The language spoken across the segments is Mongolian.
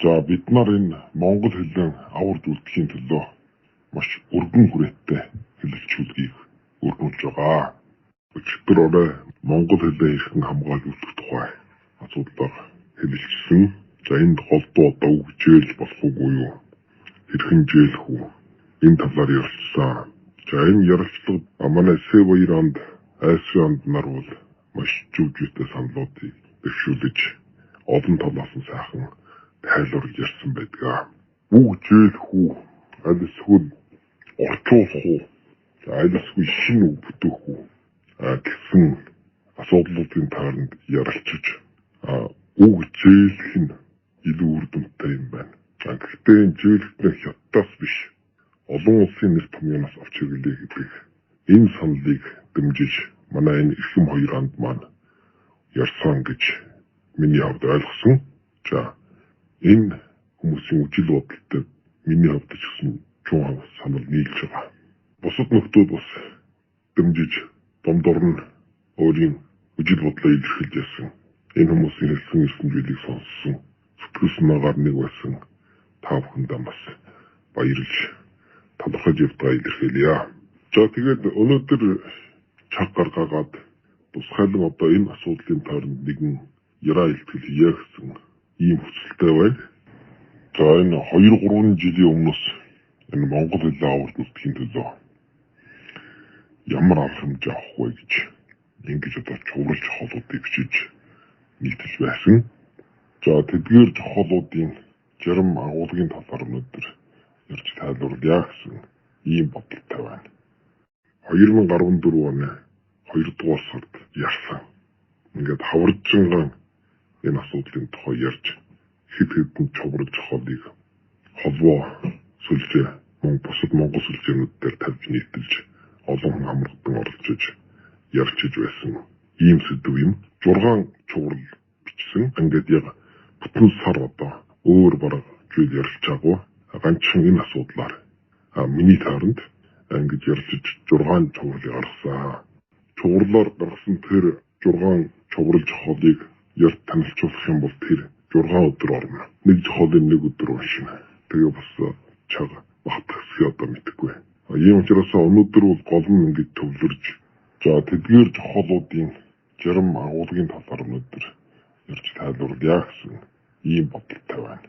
За бид нар энэ монгол хэлээр аварж үлдэхийн төлөө маш өргөн хүрээтэй хэлэлцүүлгийг өргөнүүлж байгаа. Өчигдөр орой монгол хэлээ хэрхэн хамгаалуулах тухай асуудлаар хэлэлцсэн. За энд холдоо одоо үгжээл болох уу юу? Хэрхэн жийлэх үү? Энэ талаар ярилцсан. За энэ ярилцлага манай С2-нд Айсранд нар бол маш жүжигтэй саналуудыг дэвшүүлж олон талаас нь сайхан тайлбарлаж ярьсан байдаг. Үг жийлэх үү? Аль эсвэл орчуулах уу? Аль эсвэл шинэ үг бүтээх үү? Гэсэн асуудлуудын тааранд ярилцж үг жийлэх нь илүү үр дүнтэй юм байна. Гэхдээ энэ жийлэхний хятадаас биш олон улсын нэр томьёоноос авч хэрэглэе гэдэг энэ саналыг дэмжиж манай энэ эрхэм хоёр анд маань ярьсан гэж миний хувьд ойлгосон. За энэ хүмүүсийн үжил бодолтой миний хувьд ч гэсэн чухал санал нийлж байгаа. Бусад нөхдүүд бас дэмжиж домдор нь өөрийн үжил бодлоо илэрхийлж яасан. Энэ хүмүүсийн хэлсэн эрсэмжлэлийг сонссон сэтгэл санаагаар нэг байсан та бүхэндээ бас баярлж талархаж явдгаа илэрхийлье. За тэгээд өнөөдөр цаг гаргаагаад тусгайлан одоо энэ асуудлын таарнд нэгэн яраа илтгэл хийе гэсэн ийм хүсэлтэй байна. За энэ 2-3 жилийн өмнөөс энэ монгол хэлээ аварж үлдэхийн төлөө ямар арга хэмжээ авах вэ гэж ингэж одоо чухалж холуудыг бичиж нийтэлж байсан. За тэдгээр жохолуудын зарим агуулгын талаар өнөөдөр ярьж тайлбарлая гэсэн ийм бодолтой байна. 2014 оны 2 дугаар сард ярьсан. Ингээд хаваржингаан энэ асуудлын тухай ярьж хэд хэдэн чухал жохолыг холбоо сүлжээ бусад монгол сүлжээнүүд дээр тавьж нийтэлж олон хүн амрагдан оролцож ярьж байсан ийм сэдв юм. 6 чухал бичсэн. Ингээд яг бүтэн сар одоо өөр бараг зүйл ярилж байгаагүй. Ганцхан энэ асуудлаар миний тааранд ингэж ярилцж 6 чухлыг гаргасан. Чухлаар гаргасан тэр 6 чухал жохолыг ярь танилцуулах юм бол тэр 6 өдөр орно. Нэг жохолын нэг өдөр уншина. Тэгээ бас чаг багтахсхий одоо мэдэхгүй. Ийм учраас өнөөдөр бол гол нь ингэж төвлөрж за тэдгээр жохолуудын зарим агуулгын талаар өнөөдөр ярьж тайлбарлая гэсэн ийм бодолтой байна.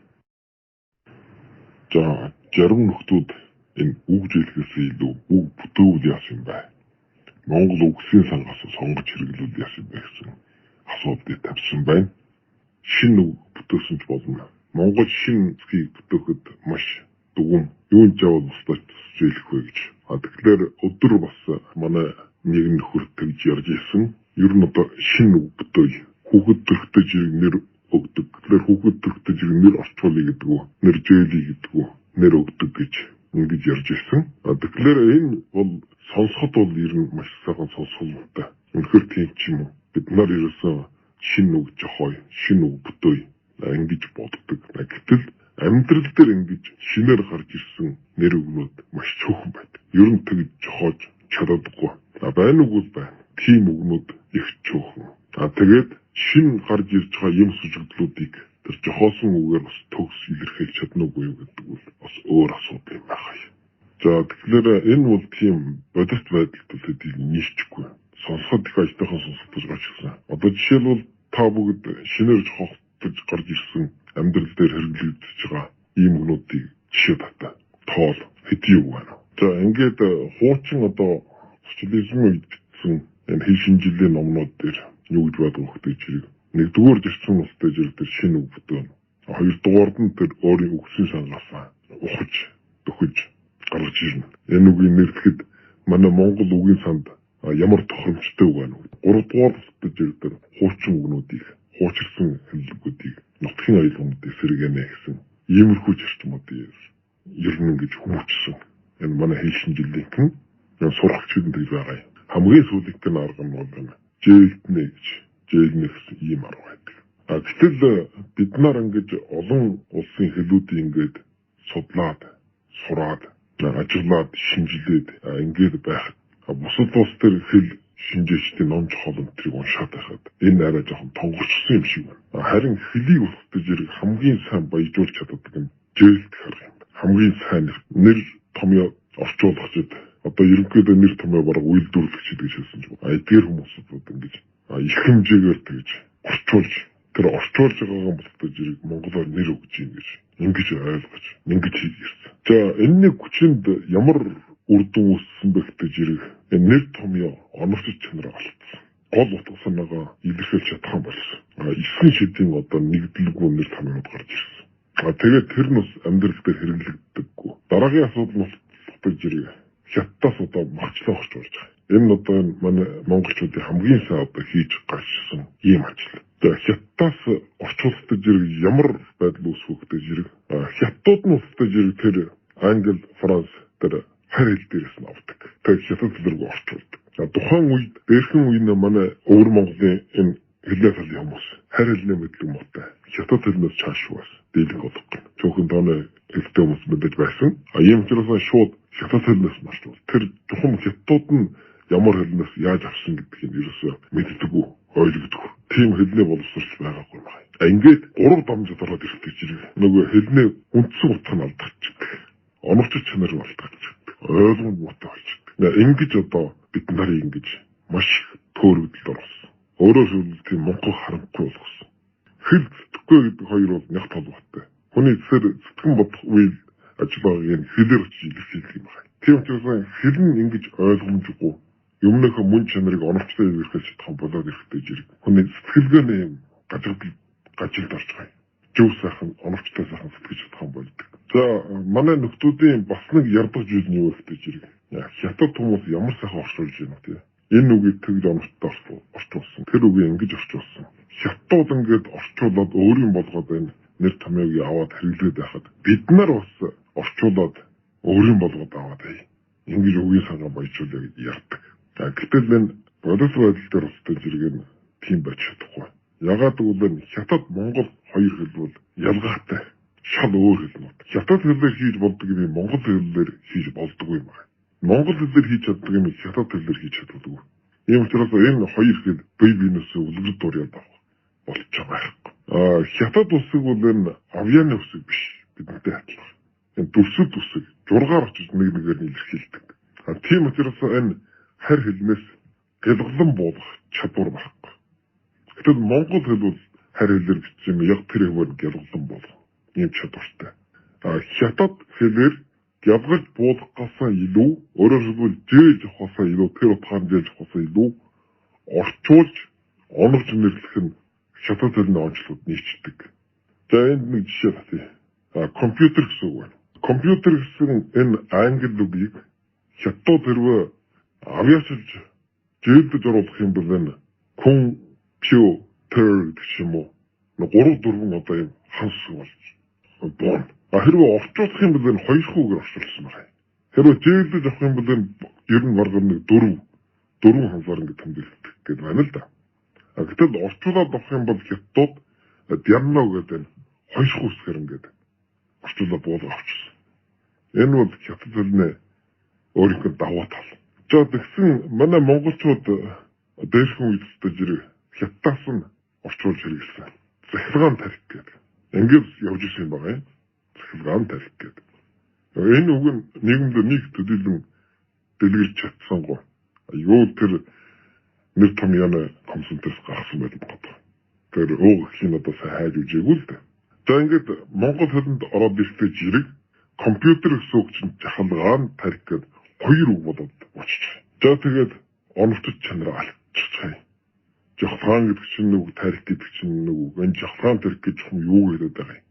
За зарим нөхдүүд энэ үг жийлэхээс илүү үг бүтээвэл яасан юм бэ? Монгол үгсийн сангаас сонгож хэрэглүүл яасан бэ гэсэн асуудлыг тавьсан байна. Шинэ үг бүтээсэн ч болно. Монгол шинэ үгийг бүтээхэд маш дүгүм юунд жавал бусдад жийлэх вэ гэж. Тэгэхээр өдөр бас манай нэг нөхөр тэгж ярьж ирсэн. Ер нь одоо шинэ үг бүтээе. Хүүхэд төрхтэй жирэг нэр өгдөг. Тэгэхээр хүүхэд төрхтэй жирэг нэр орчуулъя гэдэг үү? Нэр жийлье гэдэг үү? Нэр өгдөг гэж ингэж ярьж ирсэн. Тэгэхээр энэ бол сонсоход бол ер нь маш сайхан сонсголтой. Үнэхээр тийм ч юм уу. Бид нар ерөөсөө шинэ үг жохой, шинэ үг бүтээе ингэж боддог. Гэтэл амьдрал дээр ингэж шинээр гарч ирсэн нэр өгнүүд маш цөөхөн байдаг. Ер нь тэгж жохоож чаддаггүй. Байна уу байна. Тийм өгнүүд их цөөхөн. Тэгээд шинэ гарч ирж байгаа юм сүжигдлүүдийг тэр жохоосон үгээр бас төгс илэрхийлж чадна уу гэдэг бол бас өөр асуудал юм байна. За тэгэхээр энэ бол тийм бодит байдалд төсөөлөд нийцчихгүй. Сонсоход их ажтайхан сонсогдож байгаа ч гэсэн. Одоо жишээлбэл та бүгд шинээр жохоогдож гарч ирсэн амьдрал дээр хэрэглэгдэж байгаа ийм өгнүүдийг жишээ татаа. Тоол хэдий юу байна. За ингээд хуучин одоо социализм үед бичсэн энэ хэл шинжилгээ номнууд дээр юу гэж байдаг вэ гэдэг чинь нэгдүгээр зөрчил настай жирэг дээр шинэ үг бүтээн. Хоёрдугаард нь тэр өөрийн үгсийн сангаас ухаж төхөж гаргаж ирнэ. Энэ үгийг нэрлэхэд манай монгол үгийн санд ямар тохиромжтой үг байна вэ? Гуравдугаар настай жирэг дээр хуучин үгнүүдийг хуучирсан хэллэгүүдийг нутгийн аялгамдыг сэргэнэ гэсэн иймэрхүү зарчмуудыг ер нь ингэж хүмүүжсэн. Энэ манай хэл шинжилгээний сурагчид нь байгаа юм. Хамгийн сүүлэгтэй арга нь бол жээлтнэ гэж жээлнэ гэсэн ийм арга байдаг. Гэтэл бид нар ингэж олон улсын хэлүүдийг ингэж судлаад, сураад, ажиглаад, шинжилээд ингэж байх. Бусад улс төр хэл шинжээчдийн ном чухал өнтрийг уншаад байхад энэ арай жоохон тонгорчсон юм шиг байна. Харин хэлийг устгаж ирэх хамгийн сайн баяжуулж чаддаг нь жээлт харах юм. Хамгийн сайн нэр томьёо орчуулагчид одоо ерөнхийдөө нэр томьёо бараг үйлдвэрлэгчид гэж хэлсэн ч эдгээр хүмүүсүүд ингэж их хэмжээгээр тэгж орчуулж тэр орчуулж байгаагаа болтож ирэх монголоор нэр өгч юм ингэж ойлгож ингэж хийгэрсэн. За энэний хүчинд ямар үр дүн үүссэн бэ гэж ирэх энэ нэр томьёо оновчч чанараа алдсан. Гол утга санаагаа илэрхийлж чадах юм болсон. Эсрэг шидийн одоо нэгдэлгүй нэр томьёод гарч ирсэн. Тэгээд тэр нь бас амьдрал дээр хэрэглэгддэггүй. Дараагийн асуудал нь болтож ирэх хятадаас одоо махчлаа орчуулж байгаа. Энэ нь одоо манай монголчуудын хамгийн сайн одоо хийж гарчсан ийм ажил. За хятадаас орчуулдаг зэрэг ямар байдал үүсвэх гэж зэрэг хятадууд нь устдаж ирэх тэр англи, франц тэр харь хэл дээрээс нь авдаг. Тэгээд хятад хэл рүү орчуулдаг. Тухайн үед дээрхэн үеийн манай өвөр Монголын энэ хэлний талын хүмүүс харь хэлний мэдлэг муутай. Хятад хэлнээс чаашгүй бас дийлэнх болох гэнэ. Цөөхөн тооны хэлтэй хүмүүс мэдэж байсан. Ийм учраас шууд хятад хэлнээс нь орчуул. Тэр тухайн хятадууд нь ямар хэлнээс яаж авсан гэдгийг ерөөсөө мэддэггүй, ойлгодоггүй. Тийм хэлний боловсролч байгаагүй байна. Ингээд 3 дамжид ороод ирэх зэрэг нөгөө хэлний үндсэн утга нь алдчихдаг. Оновчч чанар нь алдчихдаг. Ойлгомж муутай болчихдог. Ингэж одоо бид нарыг ингэж маш төөрөгдөлд орсон. Өөрөөр хэлбэл тийм монгол харанхуй болгосон. Хэл зүтгэхгүй гэдэг хоёр бол нях толгойтой. Хүний сэтгэн бодох үйл ажиллагааг хэлээр очиж илэрхийлэх юм байна. Тийм учраас хэл нь ингэж ойлгомжгүй юмныхаа мөн чанарыг оновчтой илэрхийлж чадах болоод ирэхтэй зэрэг. Хүний сэтгэлгээний юм гажилд орж байгаа. Зөв сайхан оновчтой сайхан сэтгэж чадах юм болдог. За манай нөхдүүдийн бас нэг ярдах зүйл нь юу вэ гэж хэрэг. Хятад хүмүүс ямар сайхан орчуулж байна вэ? Энэ үгийг тэгж оновчтой орчуулсан. Тэр үгийг ингэж орчуулсан. Хятад ингээд орчуулад өөрийн болгоод энэ нэр томьёог аваад хэрэглээд байхад бид нар бас орчуулад өөрийн болгоод аваад бай. Ингэж үгийн санаа баяжуулъя гэж ярьдаг. Гэтэл энэ бодис байдал дээр устдаж иргэн тийм байж чадахгүй. Ягаад гэвэл хятад монгол хоёр хэл бол ялгаатай. Шал өөр хэлнүүд. Хятад хэлээр хийж болдог юм монгол хэлээр хийж болдоггүй юм байна. Монгол хэлээр хийж чаддаг юм хятад хэлээр хийж чаддаггүй. Ийм учраас энэ хоёр хэл бие биенээсээ үлгэр дууриад болж байгаа юм. Хятад улсыг бол энэ авьяаны үсэг биш. Бидэнтэй адилхан. Энэ дүрсэд үсэг зургаар очиж нэг нэгээр нь илэрхийлдэг. Тийм учраас энэ харь хэлнээс гэлглэн буулгах чадвар байхгүй. Гэтэл монгол хэл бол харь хэлээр бичсэн юм яг тэр хөвөр гэлглэн буулгах ийм чадвартай. Хятад хэлээр гялгаж буулгахаасаа илүү өөрөөр хэлбэл жээж авахаасаа илүү тэр утгаар жээж авахаасаа илүү орчуулж оновч нэрлэх нь хятад хэлний онцлог нийцдэг. За энд нэг жишээ батъя. Компьютер гэсэн үг байна. Компьютер гэсэн энэ англи үгийг хятад хэрвээ авьяасалж жээлдэж оруулах юм бол энэ компьютер гэх юм уу? 3-4 одоо юм ханс болж боо. Хэрвээ орчуулах юм бол энэ 2 хүүгээр орчуулсан байна. Хэрвээ жээлдэж авах юм бол энэ ер нь бараг нэг 4 хансаар ингэ тэмдэглэдэг гэдэг байна л да. Гэтэл орчуулаад авах юм бол хятад дянно гэдэг 2 хүүсгээр ингэ орчуулаад буулгах авчихсан. Энэ бол хятад хэлний өөрийнхөө даваа тал. За тэгсэн манай монголчууд дээрхэн үйлдэлтэй зэрэг хятадаас нь орчуулж хэрэглэсэн. Захиргаан тарих гэдэг. Ингээд явж ирсэн юм байна. Захиргаан тарих гэдэг. Энэ үг нь нийгэмд нэг төдийлөн дэлгэрч чадсан гоо. Юу тэр нэр томьёоны консультээс гаргасан байдаг гоо. Тэр ууг хин одоо сайн хайж үжээгүй л дээ. За ингээд монгол хэлэнд ороод ирэхдээ зэрэг компьютер гэсэн үг чинь захиргаан тарих гэдэг 2 үг болоод очиж. За тэгээд оновчч чанараа алдчихсан. Жохлаан гэдэг чинь нэг тарих гэдэг чинь нэг үг. Энэ жохлаан тарих гэж юу гэдэг байгаа юм.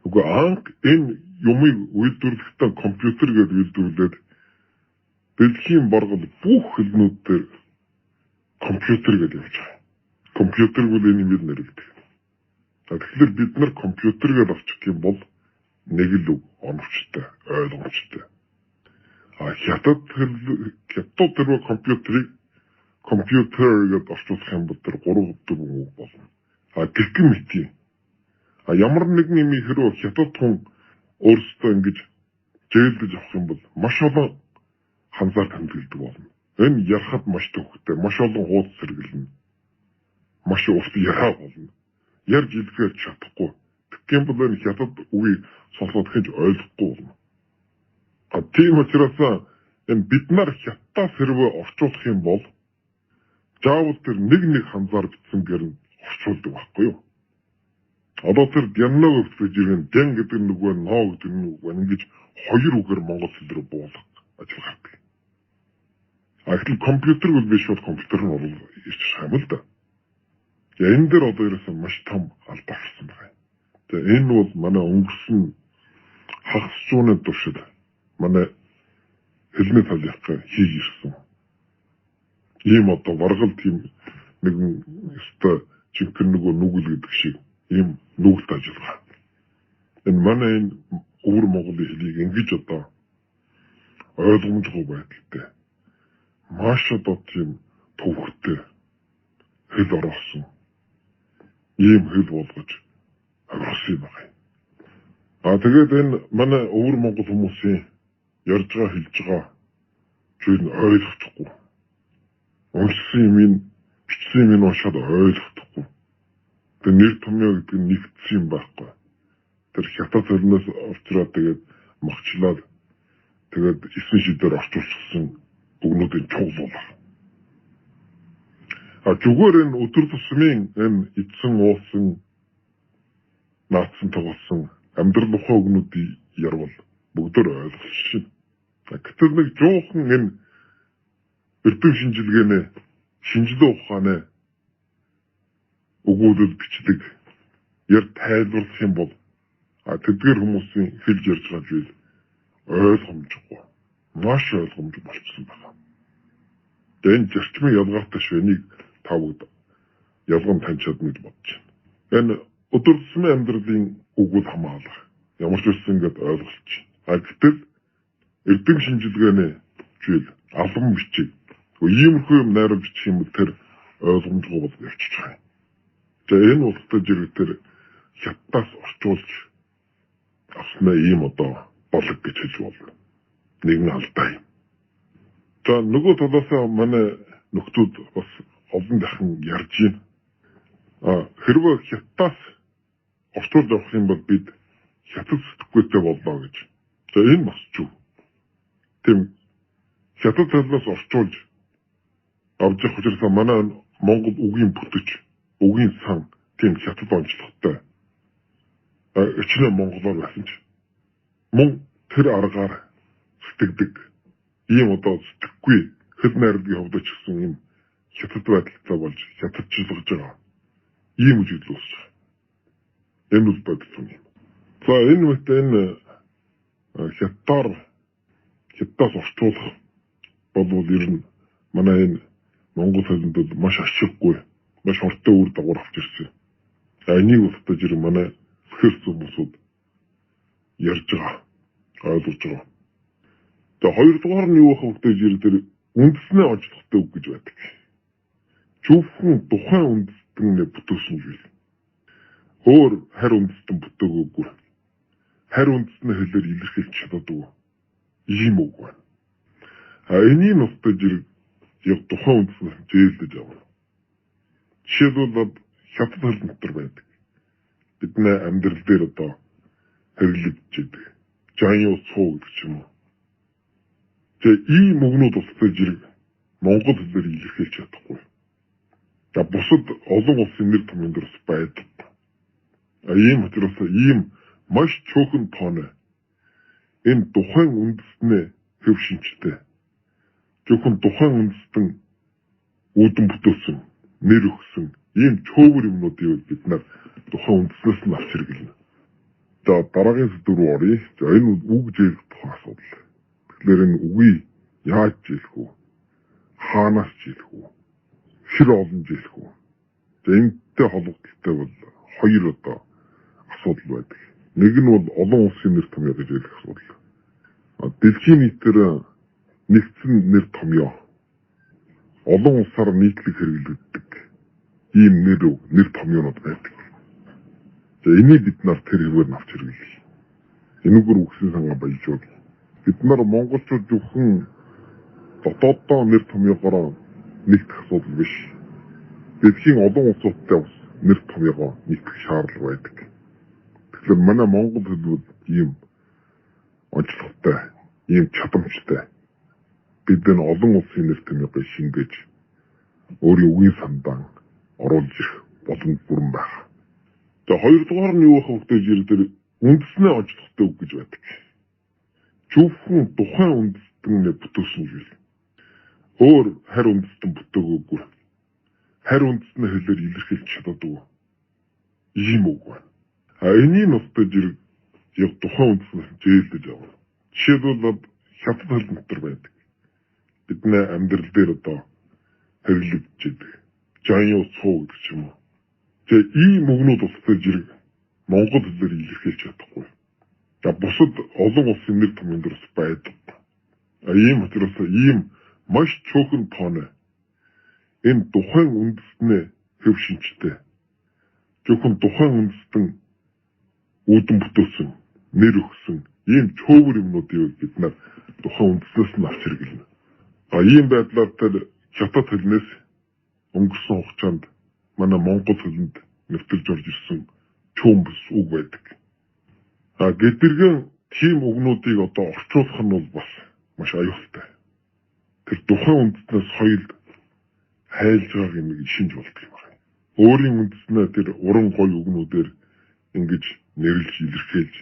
Үгүй анх энэ юмыг үйлдвэрлэхдээ компьютер гэж үйлдвэрлээд дэлхийн боргол бүх хэлнүүд дээр компьютер гэж явж байгаа. Компьютер бол энэ юм нэрлэгдэх. Тэгэхээр бид нар компьютер гэж авчих юм бол нэг л үг оновчтой, ойлгомжтой. Хятад хэрвээ компьютер гэж орчуулах юм бол тэр 3-4 үг болно. Гэрхэн мэтийн. Ямар нэгэн юм хэрвээ хятад хүн өөрсдөө ингэж жээлдэж авах юм бол маш олон ханзаар тэмдэглэдэг болно. Энэ ярахад маш төвхтэй, маш олон хуудас сэргэлнэ. Маш урт яраа болно. Ярьж илгээч чадахгүй. Тэгэх бол энэ хятад үгийг сонсоод хэж ойлгохгүй болно. Тийм учраас энэ бид нар хятадаас хэрвээ орчуулах юм бол заавал тэр нэг ханзаар бичсэнгээр нь орчуулдаг байхгүй юу? Одоо тэр дяннаг өвтгөж ирэн дэн гэдэг нөгөө ноо гэдэг нөгөө ингэж хоёр үгээр монгол хэл рүү буулгах ажил гардаг. Ахил компьютер бол биш бол компьютер нь орол ирч байгаа юм л да. Энэ дээр одоо ерөөсөн маш том алдаа гарсан байна. Тэгээ энэ бол манай өнгөрсөн хагас зууны туршид манай хэлний талынхаа хийж ирсэн. Ийм одоо варгал тийм нэгэн өстой жинхэнэ нөгөө нүгэл гэдэг шиг ийм нүгэлт ажиллагаа. Энэ манай энэ өвөр Монголын хэлийг ингэж одоо ойлгомжгүй байдалтай. Маш одоо тийм төвхтэй хэл ороосон. Ийм хэл болгож ороосон юм байна. Тэгээд энэ манай өвөр Монгол хүмүүсийн ярьж байгаа хэлж байгаа зүйл нь ойлгохгүй. Уншсан юм бичсэн юм уншаад ойлгохгүй. Тэр нэр томьёо гэдэг нь нэгдсэн юм байхгүй. Тэр хятад хэлнээс орчроод тэгээд махчлаад тэгээд 9 шидээр орчуулсан бүгнүүдийн чуглуулах. Зүгээр энэ өдөр тусмын энэ эдсэн уусан наацсан тоглосон амьдрал ухаан өгнүүдийн ярвал бүгдөө ойлгох шин. Гэтэл нэг жоохон энэ эрдэм шинжилгээний шинжилгээ ухааны өгүүлэл бичдэг яар тайлбарлах юм бол тэдгээр хүмүүсийн хэлж ярьж байгаа зүйл ойлгомжгүй. Маш ойлгомжтой болчихсон байна. Энэ зарчмын ялгаартай швэнийг тавд ялган таньчаад мэд бодож байна. Энэ өдөр тусмын амьдралын өгүүл хамгаалах ямар ч үсэн ингээд ойлголч. Гэтэл эрдэм шинжилгээний зүйл албан бичиг иймэрхүү юм найруулж бичих юм бол тэр ойлгомжгүй бол явчих байгаа. Тэгээ энэ улстай зэрэг тэр хятадаас орчуулж авснаа ийм одоо болог гэж хэлж болно. Нэгэн алдаа юм. За нөгөө талаас манай нөхдүүд бас олон дахин ярьж байна. Хэрвээ хятадаас орчуулж авах юм бол бид хятад сэтгэхүйтэй боллоо гэж. За энэ бас чүү. Тийм хятад талаас орчуулж авч явах учраас манай Монгол үгийн бүтэц, үгийн сан тийм хятад онцлогтой. Өчнөө монголоор байсан ч мөн тэр аргаар сэтгэдэг ийм одоо сэтгэхгүй хэд найрлагын хувьд ч гэсэн ийм хятад байдалтай болж хятадчлж байгаа. Ийм үйл үүсэж байгаа. Энэ үл бодсон юм. За энэ мэт энэ хятадаас орчуулах болвол ер нь манай энэ монгол хэлэнд маш ашиггүй, маш хортой үр дагавар авч ирсэн. Энийг удаа жир манай хөрс хүмүүсүүд ярьж байгаа, ойлгож байгаа. За хоёрдугаар нь юу вэ гэдэг жир тэр үндэснээ онцлогтой үг гэж байдаг. Зөвхөн тухайн үндэстэн бүтээсэн зүйл. Өөр харь үндэстэн бүтээгөөгүй. Харь үндэстний хэлээр илэрхийлж чаддаггүй. Ийм үг байна. Энийг удаа жир яг тухайн үндэснээс зээлдэж авах. Жишээлбэл хятад хэл дотор байдаг. Бидний амьдрал дээр одоо хэрэглэгдэж байдаг. Жаньяу цуу гэдэг ч юм уу. Тэгээ ийм өгнүүд устай зэрэг монгол хэлээр илэрхийлж чадахгүй. За бусад олон улсын нэр томьёон дээрс байдаг. Ийм учраас ийм маш цөөхөн тооны энэ тухайн үндэстний хэв шинжтэй. Зөвхөн тухайн үндэстэн үүдэн бүтээсэн, нэр өгсөн ийм чөөвөр юмнуудыг бид нар тухайн үндэснээс нь авч хэрэглэнэ. За дараагийн сэдв рүү оръё. За энэ үг зээлэх тухай асуудал. Тэгэхээр энэ үгийг яаж зээлэх вэ? Хаанаас зээлэх вэ? Хэр олон зээлэх вэ? За энэтэй холбогдолтой бол хоёр одоо асуудал байдаг. Нэг нь бол олон улсын нэр томьёо гэж хэлэх асуудал. Дэлхийн нийтээр нэгдсэн нэр томьёо олон улсаар нийтлэг хэрэглэгддэг ийм нэр томьёонууд байдаг. За энийг бид нар тэр хэвээр авч хэрэглэе. Энэгээр үгсэн санаа баяжуул. Бид нар монголчууд зөвхөн дотооддоо нэр томьёогоор нэгдэх асуудал биш. Дэлхийн олон улсуудтай бас нэр томьёогоо нэгдэх шаардлага байдаг. Тэгэхээр манай Монгол хэл бол ийм онцлогтой, ийм чадамжтай. Бид энэ олон улсын нэр томьёогыг шингээж өөрийн үгийн сандаан оруулж ирэх боломж бүрэн байна. За хоёрдугаар нь юу байх вэ гэхээр тэр үндэснээ онцлогтой үг гэж байдаг. Зөвхөн тухайн үндэстэн бүтээсэн зүйл. Өөр харь үндэстэн бүтээгөөгүй. Харь үндэстний хэлээр илэрхийлж чаддаггүй. Ийм үг байна. Энийн устдаж зэрэг яг тухайн үндэснээс зээлдэж авна. Жишээлбэл хятад хэл дотор байдаг. Бидний амьдрал дээр одоо хэрэглэгдэж байдаг. Жаньяу цуу гэдэг ч юм уу. Тэгээ ийм үгнүүд устдаж зэрэг монгол хэлээр илэрхийлж чадахгүй. За бусад олон улсын нэр томьёон дээрс байдаг. Ийм учраас ийм маш цөөхөн тооны энэ тухайн үндэстний хэв шинжтэй зөвхөн тухайн үндэстэн үүдэн бүтээсэн нэр өгсөн ийм цөөвөр юмнуудыг бид нар тухайн үндэснээс нь авч хэрэглэнэ. Ийм байдлаар тэр хятад хэлнээс өнгөрсөн хугацаанд манай монгол хэлэнд нэвтэрж орж ирсэн чөмбс үг байдаг. Гэдэргэн тийм үгнүүдийг одоо орчуулах нь бол бас маш аюултай. Тэр тухайн үндэснээс соёл хайлж байгаа юм шинж болдог юм байна. Өөрийн үндэснээ тэр уран гой үгнүүдээр ингэж нэрлж илэрхийлж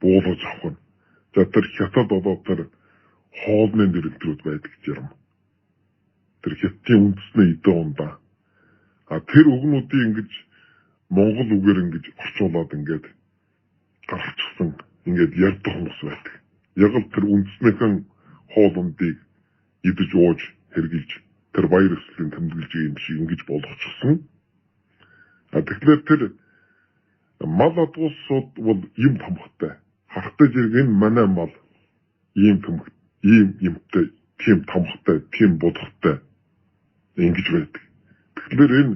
буулгаж авах нь. За тэр хятад одоо тэр хоолны нэрнтрүүд байдаг юм. Тэр хятадын үндэсний эдэн ундаа. Тэр үгнүүдийг ингэж монгол үгээр ингэж орчуулад ингэж гарчихсан ингээд ярьдаг хүмүүс байдаг. Яг л тэр үндэснийхэн хоол ундыг идэж ууж хэрглэж тэр баяр ёслолын тэмдэглэж юм шиг ингэж болгочихсон. Тэгэхээр тэр мал адуусууд бол юм томхтой. Харахтай зэрэг энэ манай мал ийм юмтай, тийм томхтой, тийм бодохтой ингэж байдаг. Тэгэхээр энэ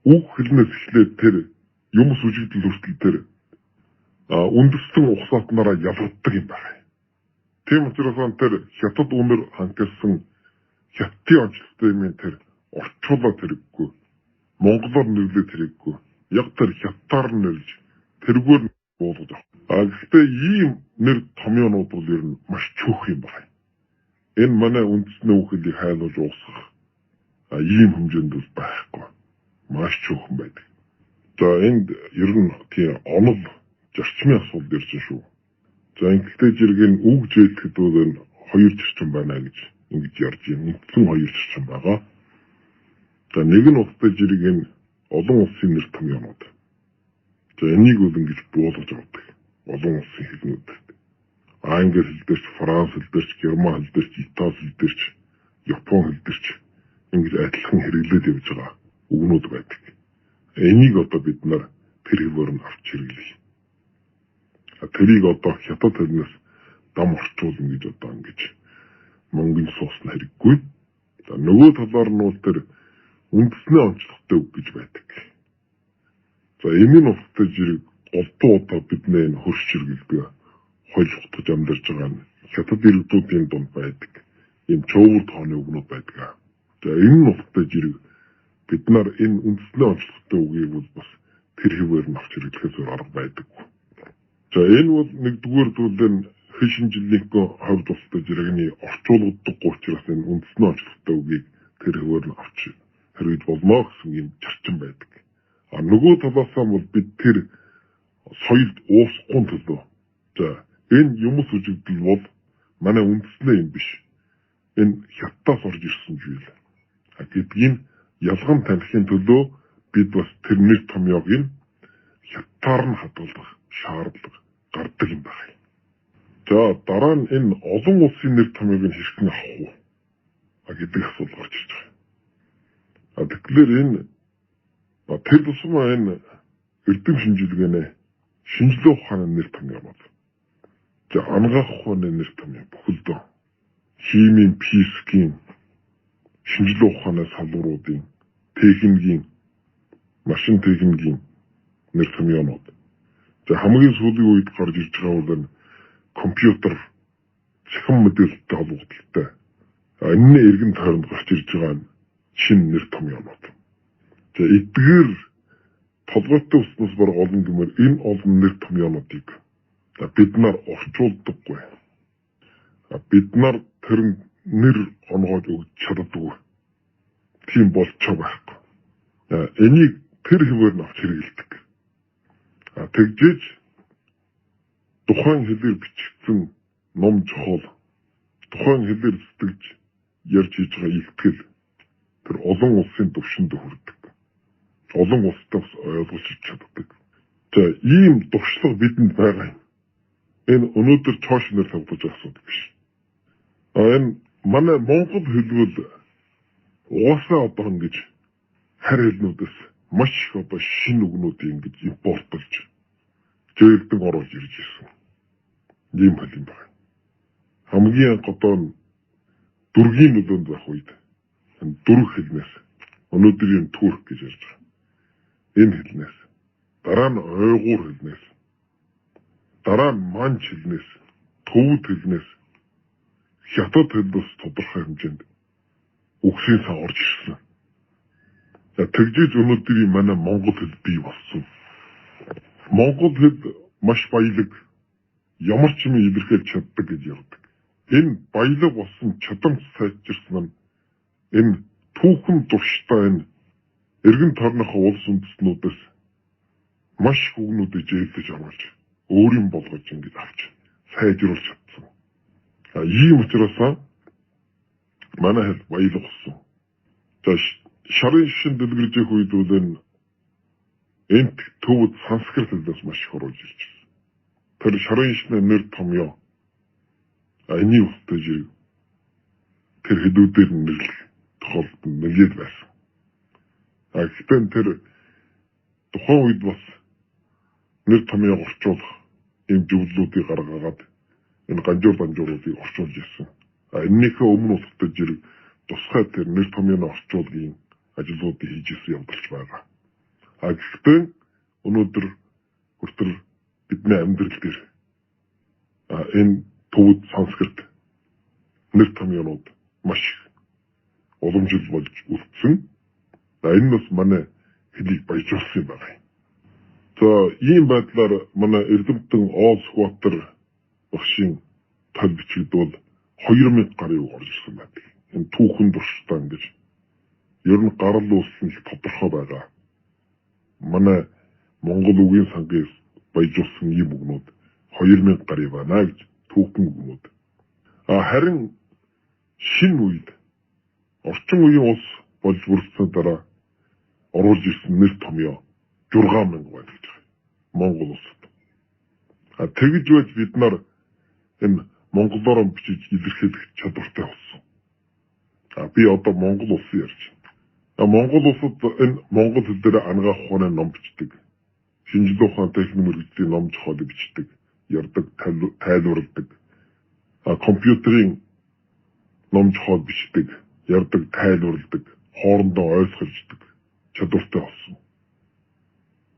үг хэлнээс эхлээд тэр юм сүжигдэл хүртэл тэр үндэстэн ухсаатнараа ялгаддаг юм байна. Тийм учраас тэр хятад үнэр хангасан хятадын онцлогтой юм тэр орчуулаад хэрэггүй. Монголоор нэрлээд хэрэггүй. Яг тэр хятадаар нэрлж тэргээр буулгаж авах. Гэхдээ ийм нэр томьёонууд бол ер нь маш чөөх юм байна. Энэ манай үндэсний үг хэлийг хайлуулж уусгах ийм хэмжээнд бол байхгүй. Маш чөөхөн байдаг. За энд ер нь тийм онол зарчмын асуудал ирсэн шүү. За ингээд зэрэг энэ үг зээлдэхэд бол энэ хоёр зарчим байна гэж ингэж ярьж байна. Нэгдсэн хоёр зарчим байгаа. За нэг нь устдаж зэрэг энэ олон улсын нэр томьёонууд. За энийг бол ингэж буулгаж авдаг. Олон улсын хэлнүүд. Англи хэл дээрч, Франц хэл дээрч, Герман хэл дээрч, Итали хэл дээрч, Япон хэл дээрч ингэж адилхан хэрэглээд явж байгаа үгнүүд байдаг. Энийг одоо бид нар тэр хэвээр нь авч хэрэглэе. Тэрийг одоо хятад хэлнээс дам орчуулна гэж одоо ингэж мөнгөнд суусна хэрэггүй. За нөгөө талаар нь бол тэр үндэсний онцлогтой үг гэж байдаг. За энэ нь устдаж зэрэг голдуу одоо бидний энэ хөрш чиргэлдэг хольж утгаж амьдарч байгаа нь хятад иргэдүүдийн дунд байдаг. Ийм чөөвөр тооны үгнүүд байдаг. За энэ нь устдаж зэрэг бид нар энэ үндэсний онцлогтой үгийг бол бас тэр хэвээр нь авч хэрэглэхээс арга байдаг. За энэ бол нэгдүгээр зүйл нь хэл шинжилгээний хувьд устдаж зэрэгний орчуулгадаггүй учраас энэ үндэсний онцлогтой үгийг тэр хэвээр нь авч хэрэгж болно гэсэн юм зарчим байдаг. Нөгөө талаас нь бол бид тэр соёлд уусахгүй төлөө. За энэ юмс үжигдэл бол манай үндэснээ юм биш. Энэ хятадаас орж ирсэн зүйл. Гэдгийг ялган танихын төлөө бид бас тэр нэр томьёог нь хятадаар нь хадгалах шаардлага гардаг юм байна. За дараа нь энэ олон улсын нэр томьёог нь хэрхэн авах вэ гэдэг асуудал гарч ирж байгаа. Тэгэхээр энэ тэр тусмаа энэ эрдэм шинжилгээний шинжилгээ ухааны нэр томьёонууд. За ангаах ухааны нэр томьёо бүхэлдээ химийн, физикийн шинжилгээ ухааны салбаруудын техникийн, машин техникийн нэр томьёонууд. За хамгийн сүүлийн үед гарч ирж байгаа бол компьютер цахим мэдээлэлтэй холбогдолтой Энэ эргэн тойронд гарч ирж байгаа нь шинэ нэр томьёонууд. За эдгээр толгойтой уснаас бараг олон гэмээр энэ олон нэр томьёонуудыг бид нар орчуулдаггүй. Бид нар тэр нэр онгойж өгч чаддаггүй. Тийм болчихоо байхгүй. Энийг тэр хэвээр нь авч хэрэгэлдэг. Тэгжээж тухайн хэлээр бичигдсэн ном жохол, тухайн хэлээр сэтгэж ярьж хийж байгаа ихтгэл тэр олон улсын төвшөнд хүрдэг. Олон улстай ойлгож чаддаг. За ийм дуршлаг бидэнд байгаа юм. Энэ өнөөдөр цааш нэр тавьж асуудаг биш. Энэ манай монгол хэлбэл угаасаа одоо ингэж харь хэлнүүдээс маш их одоо шинэ үгнүүдийг ингэж импортлж зөөлдөн оруулж ирж ирсэн. Ийм хэл юм байна. Хамгийн одоо дөргийн нөлөөнд байх үед дөрөв хэлнээс өнөөдрийн турк гэж ярьж байгаа. Энэ хэлнээс дараа нь ойгуур хэлнээс дараа нь манч хэлнээс төвд хэлнээс хятад хэлнээс тодорхой хэмжээнд үгсийн сан орж ирсэн. Тэгжээж өнөөдрийн манай монгол хэл бий болсон. Монгол хэл маш баялаг, ямар ч юм илэрхийлж чаддаг гэж ярьдаг. Энэ баялаг болсон чадамж сайжирсан нь энэ түүхэн турштай энэ эргэн тойрныхоо улс үндэстнүүдээс маш их үгнүүдийг зээлдэж авч өөрийн болгож ингэж авч сайжруулж чадсан. Ийм учраас манай хэл баялаг болсон. За шарын шин дэлгэрж явах үед бол энэ төвд санскрит хэлнээс маш их орж ирж байна. Тэр шарын шин нэр томьёо энэ үстэй жиг тэр хэдүүдээр нэрлэх тохиолдолд нэгэд байсан. Гэхдээ тэр тухайн үед бас нэр томьёо орчуулах ийм зөвлөлүүдийг гаргаад энэ ганжууруудыг орчуулж ирсэн. Энэнийхээ өмнө устай жирэг тусгай тэр нэр томьёоны орчуулгын ажлуудыг хийж ирсэн явдалч байгаа. Гэхдээ өнөөдөр хүртэл бидний амьдрал дээр энэ төвд санскрит нэр томьёонууд маш уламжил болж үлдсэн. Энэ бас манай хэлийг баяжуулсан байна. За ийм байдлаар манай Эрдэмтэн Оолсбаатар багшийн тал бичигд бол 2000 гаруй орж ирсэн байдаг. Энэ түүхэн турштай ингэж ер нь гарал үүссэн их тодорхой байгаа. Манай Монгол үгийн сангаас баяжуулсан ийм үгнүүд 2000 гаруй байна гэж түүхэн үгнүүд. Харин шинэ үед орчин үеийн улс болж бүрдсэн дараа оруулж ирсэн нэр томьёо 6000 байна гэж байна. Монгол улсад. Тэгж байж бид нар энэ монголоор бичиж илэрхийлэх чадвартай болсон. Би одоо монгол улсын ярьж байна. Монгол улсад энэ монгол хэл дээр ангаах ухааны ном бичдэг. Шинжлэх ухааны техник мэргэжлийн ном зохиолыг бичдэг, ярьдаг, тайлбарладаг. Компьютерийн ном зохиол бичдэг, ярьдаг, тайлбарладаг, хоорондоо ойлгуулдаг чадвартай болсон.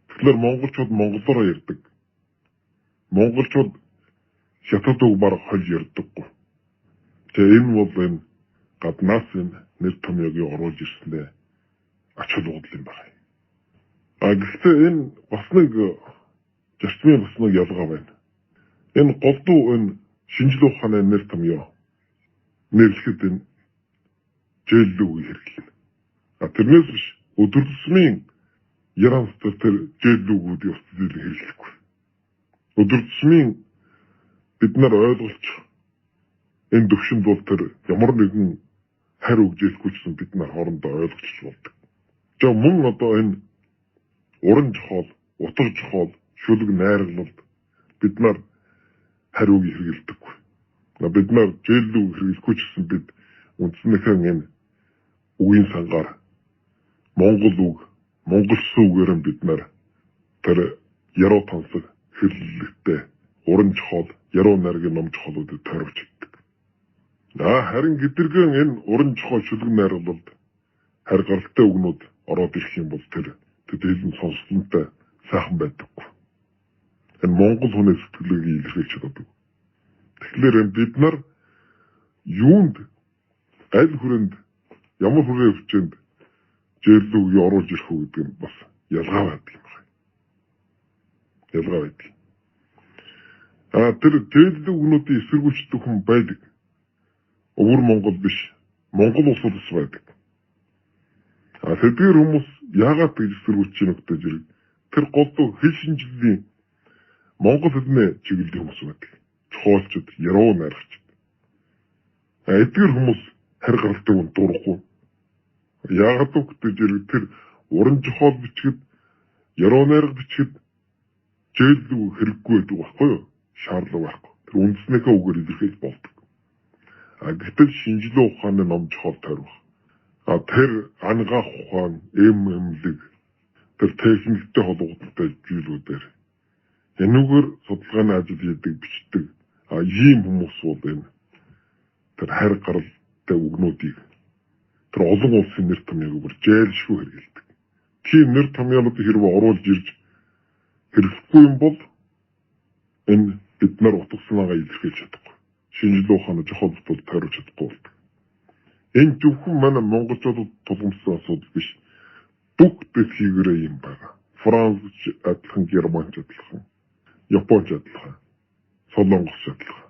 Тэгэхээр монголчууд монголоор ярьдаг. Монголчууд хятад үг бараг хол ярьдаггүй. Тэгээ энэ бол энэ гаднаас энэ нэр томьёогийг оруулж ирснээр ач холбогдол юм байна. Гэхдээ энэ бас нэг зарчмын бас нэг ялгаа байна. Энэ голдуу энэ шинжлэх ухааны нэр томьёо нэрлэхэд энэ зөөлдөг үе хэрэглэнэ. Тэрнээс биш өдөр тутмын яран тэр зөөлдөг үгүүдийг устдал хэрэглэхгүй. Өдөр тутмын бид нар ойлгож энэ төвшөнд бол тэр ямар нэгэн харь үгжээлгүйсэн бид нар хоорондоо ойлгож болдог. За мөн одоо энэ уран зохиол, утга зохиол, шүлэг найргалд бид нар харь үг хэрэглэдэггүй. Бид нар зөөлдөг үг хэрэглэхгүй ч гэсэн бид үндснийхэн энэ үгийн сангаар монгол үг, монголсон үгээр бид нар тэр яруу тансаг хэллэгтэй уран зохиол, яруу найргийн ном зохиолуудыг тойрогч иддэг. Харин гэдэргэн энэ уран зохиол шүлэг найргалд харь гаралтай үгнүүд ороод ирэх юм бол тэр хэлэн сонслонтой сайхан байдаггүй. Энэ монгол хүний сэтгэлийг илэрхийлж чаддаг. Тэгэхээр бид нар юунд аль хүрэнд ямар хүрээ өвчөнд жирлүү үе оруулж ирэх үү гэдэг нь бас ялгаа байдаг юм байна. Ялгаа байдаг. Тэр жирлүү өгнүүдийн эсэргүүцдэг хүн байдаг. Өвөр Монгол биш. Монгол улсад бас байдаг. Тэдгээр хүмүүс яагаад гэж эсэргүүцж байна гэдэг зэрэг тэр голдуу хэл шинжиллийн Монгол хэлний чиглэлийн хүмүүс байдаг. Чухалчд, яруу найрагчд. Эдгээр хүмүүс харь гаралтай хүн дурахгүй. Яагаад гэвэл зэрэг тэр уран зохиол бичгэд, яруу найраг бичгэд жийлүү хэрэггүй байдаг байхгүй юу? Шаардлага байхгүй. Тэр үндснийхээ үгээр илэрхийлж болдог. Гэтэл шинжилгээ ухааны ном зохиол тойрох. Тэр ангаах ухаан, эмлэг, тэр техниктэй холбоотой зүйлүүдээр энүүгээр судалгааны ажил хийдэг, бичдэг. Ийм хүмүүс бол энэ тэр харь гаралтай үгнүүдийг тэр олон улсын нэр томьёог бүр жайлшгүй хэрэгэлдэг. Тийм нэр томьёолыг хэрвээ оруулж ирж хэрэглэхгүй юм бол энэ бид нар утга санаагаа илэрхийлж чадахгүй. Шинжилгээ ухааны зохиолтод тойрож чадахгүй болдог. Энэ зөвхөн манай монголчуудад тулгамдсан асуудал биш. Бүх дэлхийгээрээ юм байна. Франц адилхан, Германч адилхан, Японч адилхан, Солонгос адилхан.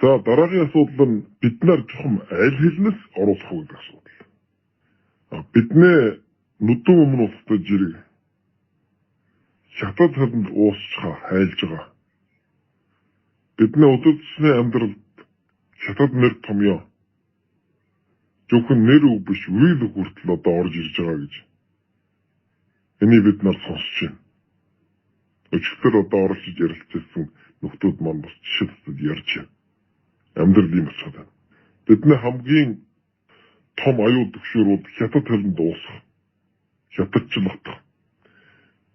За дараагийн асуудал нь бид нар чухам аль хэлнээс оруулах уу гэдэг асуудал. Бидний нүдэн өмнө устдаж ирэх хятад хэлэнд уусчаа хайлж байгаа. Бидний өдөржиний амьдралд хятад нэр томьёо зөвхөн нэр үг биш үйл үг хүртэл одоо орж ирж байгаа гэж. Энийг бид нар сонсч байна. Өчигдөр одоо оролцож ярилцсан нөхдүүд маань бас жишээлбэл ярьж байна. Амьдрал юм болчиход байна. Бидний хамгийн том аюул төвшөрүүд хятад хэлэнд уусах, хятадчлах.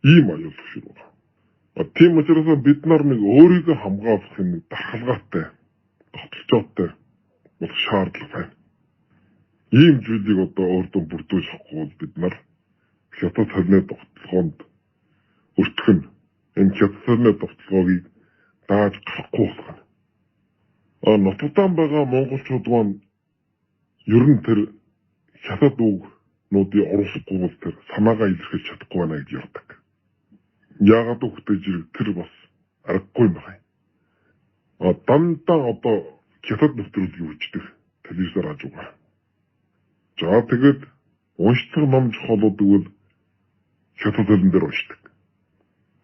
Ийм аюул төвшөр байна. Тийм учраас бид нар нэг өөрийгөө хамгаалах нэг дархалгаатай, тогтолцоотой болох шаардлага байна. Ийм зүйлийг одоо өөртөө бүрдүүлж авахгүй бид нар хятад хэлний тогтолцоонд өртгөн энэ хятад хэлний тогтолцоог дааж гарахгүй болох. Нутагтан байгаа монголчууд маань ер нь тэр хятад үгнүүдийг оруулахгүй бол тэр санаагаа илэрхийлж чадахгүй байна гэж ярьдаг. Яагаад гэвэл тэр бас аргагүй юм байна. Дандаа одоо хятад нөхцөлийг үүсдэг телевизээр хаж байгаа. За тэгээд уншдаг ном зохиолууд бол хятад хэлэн дээр уншдаг.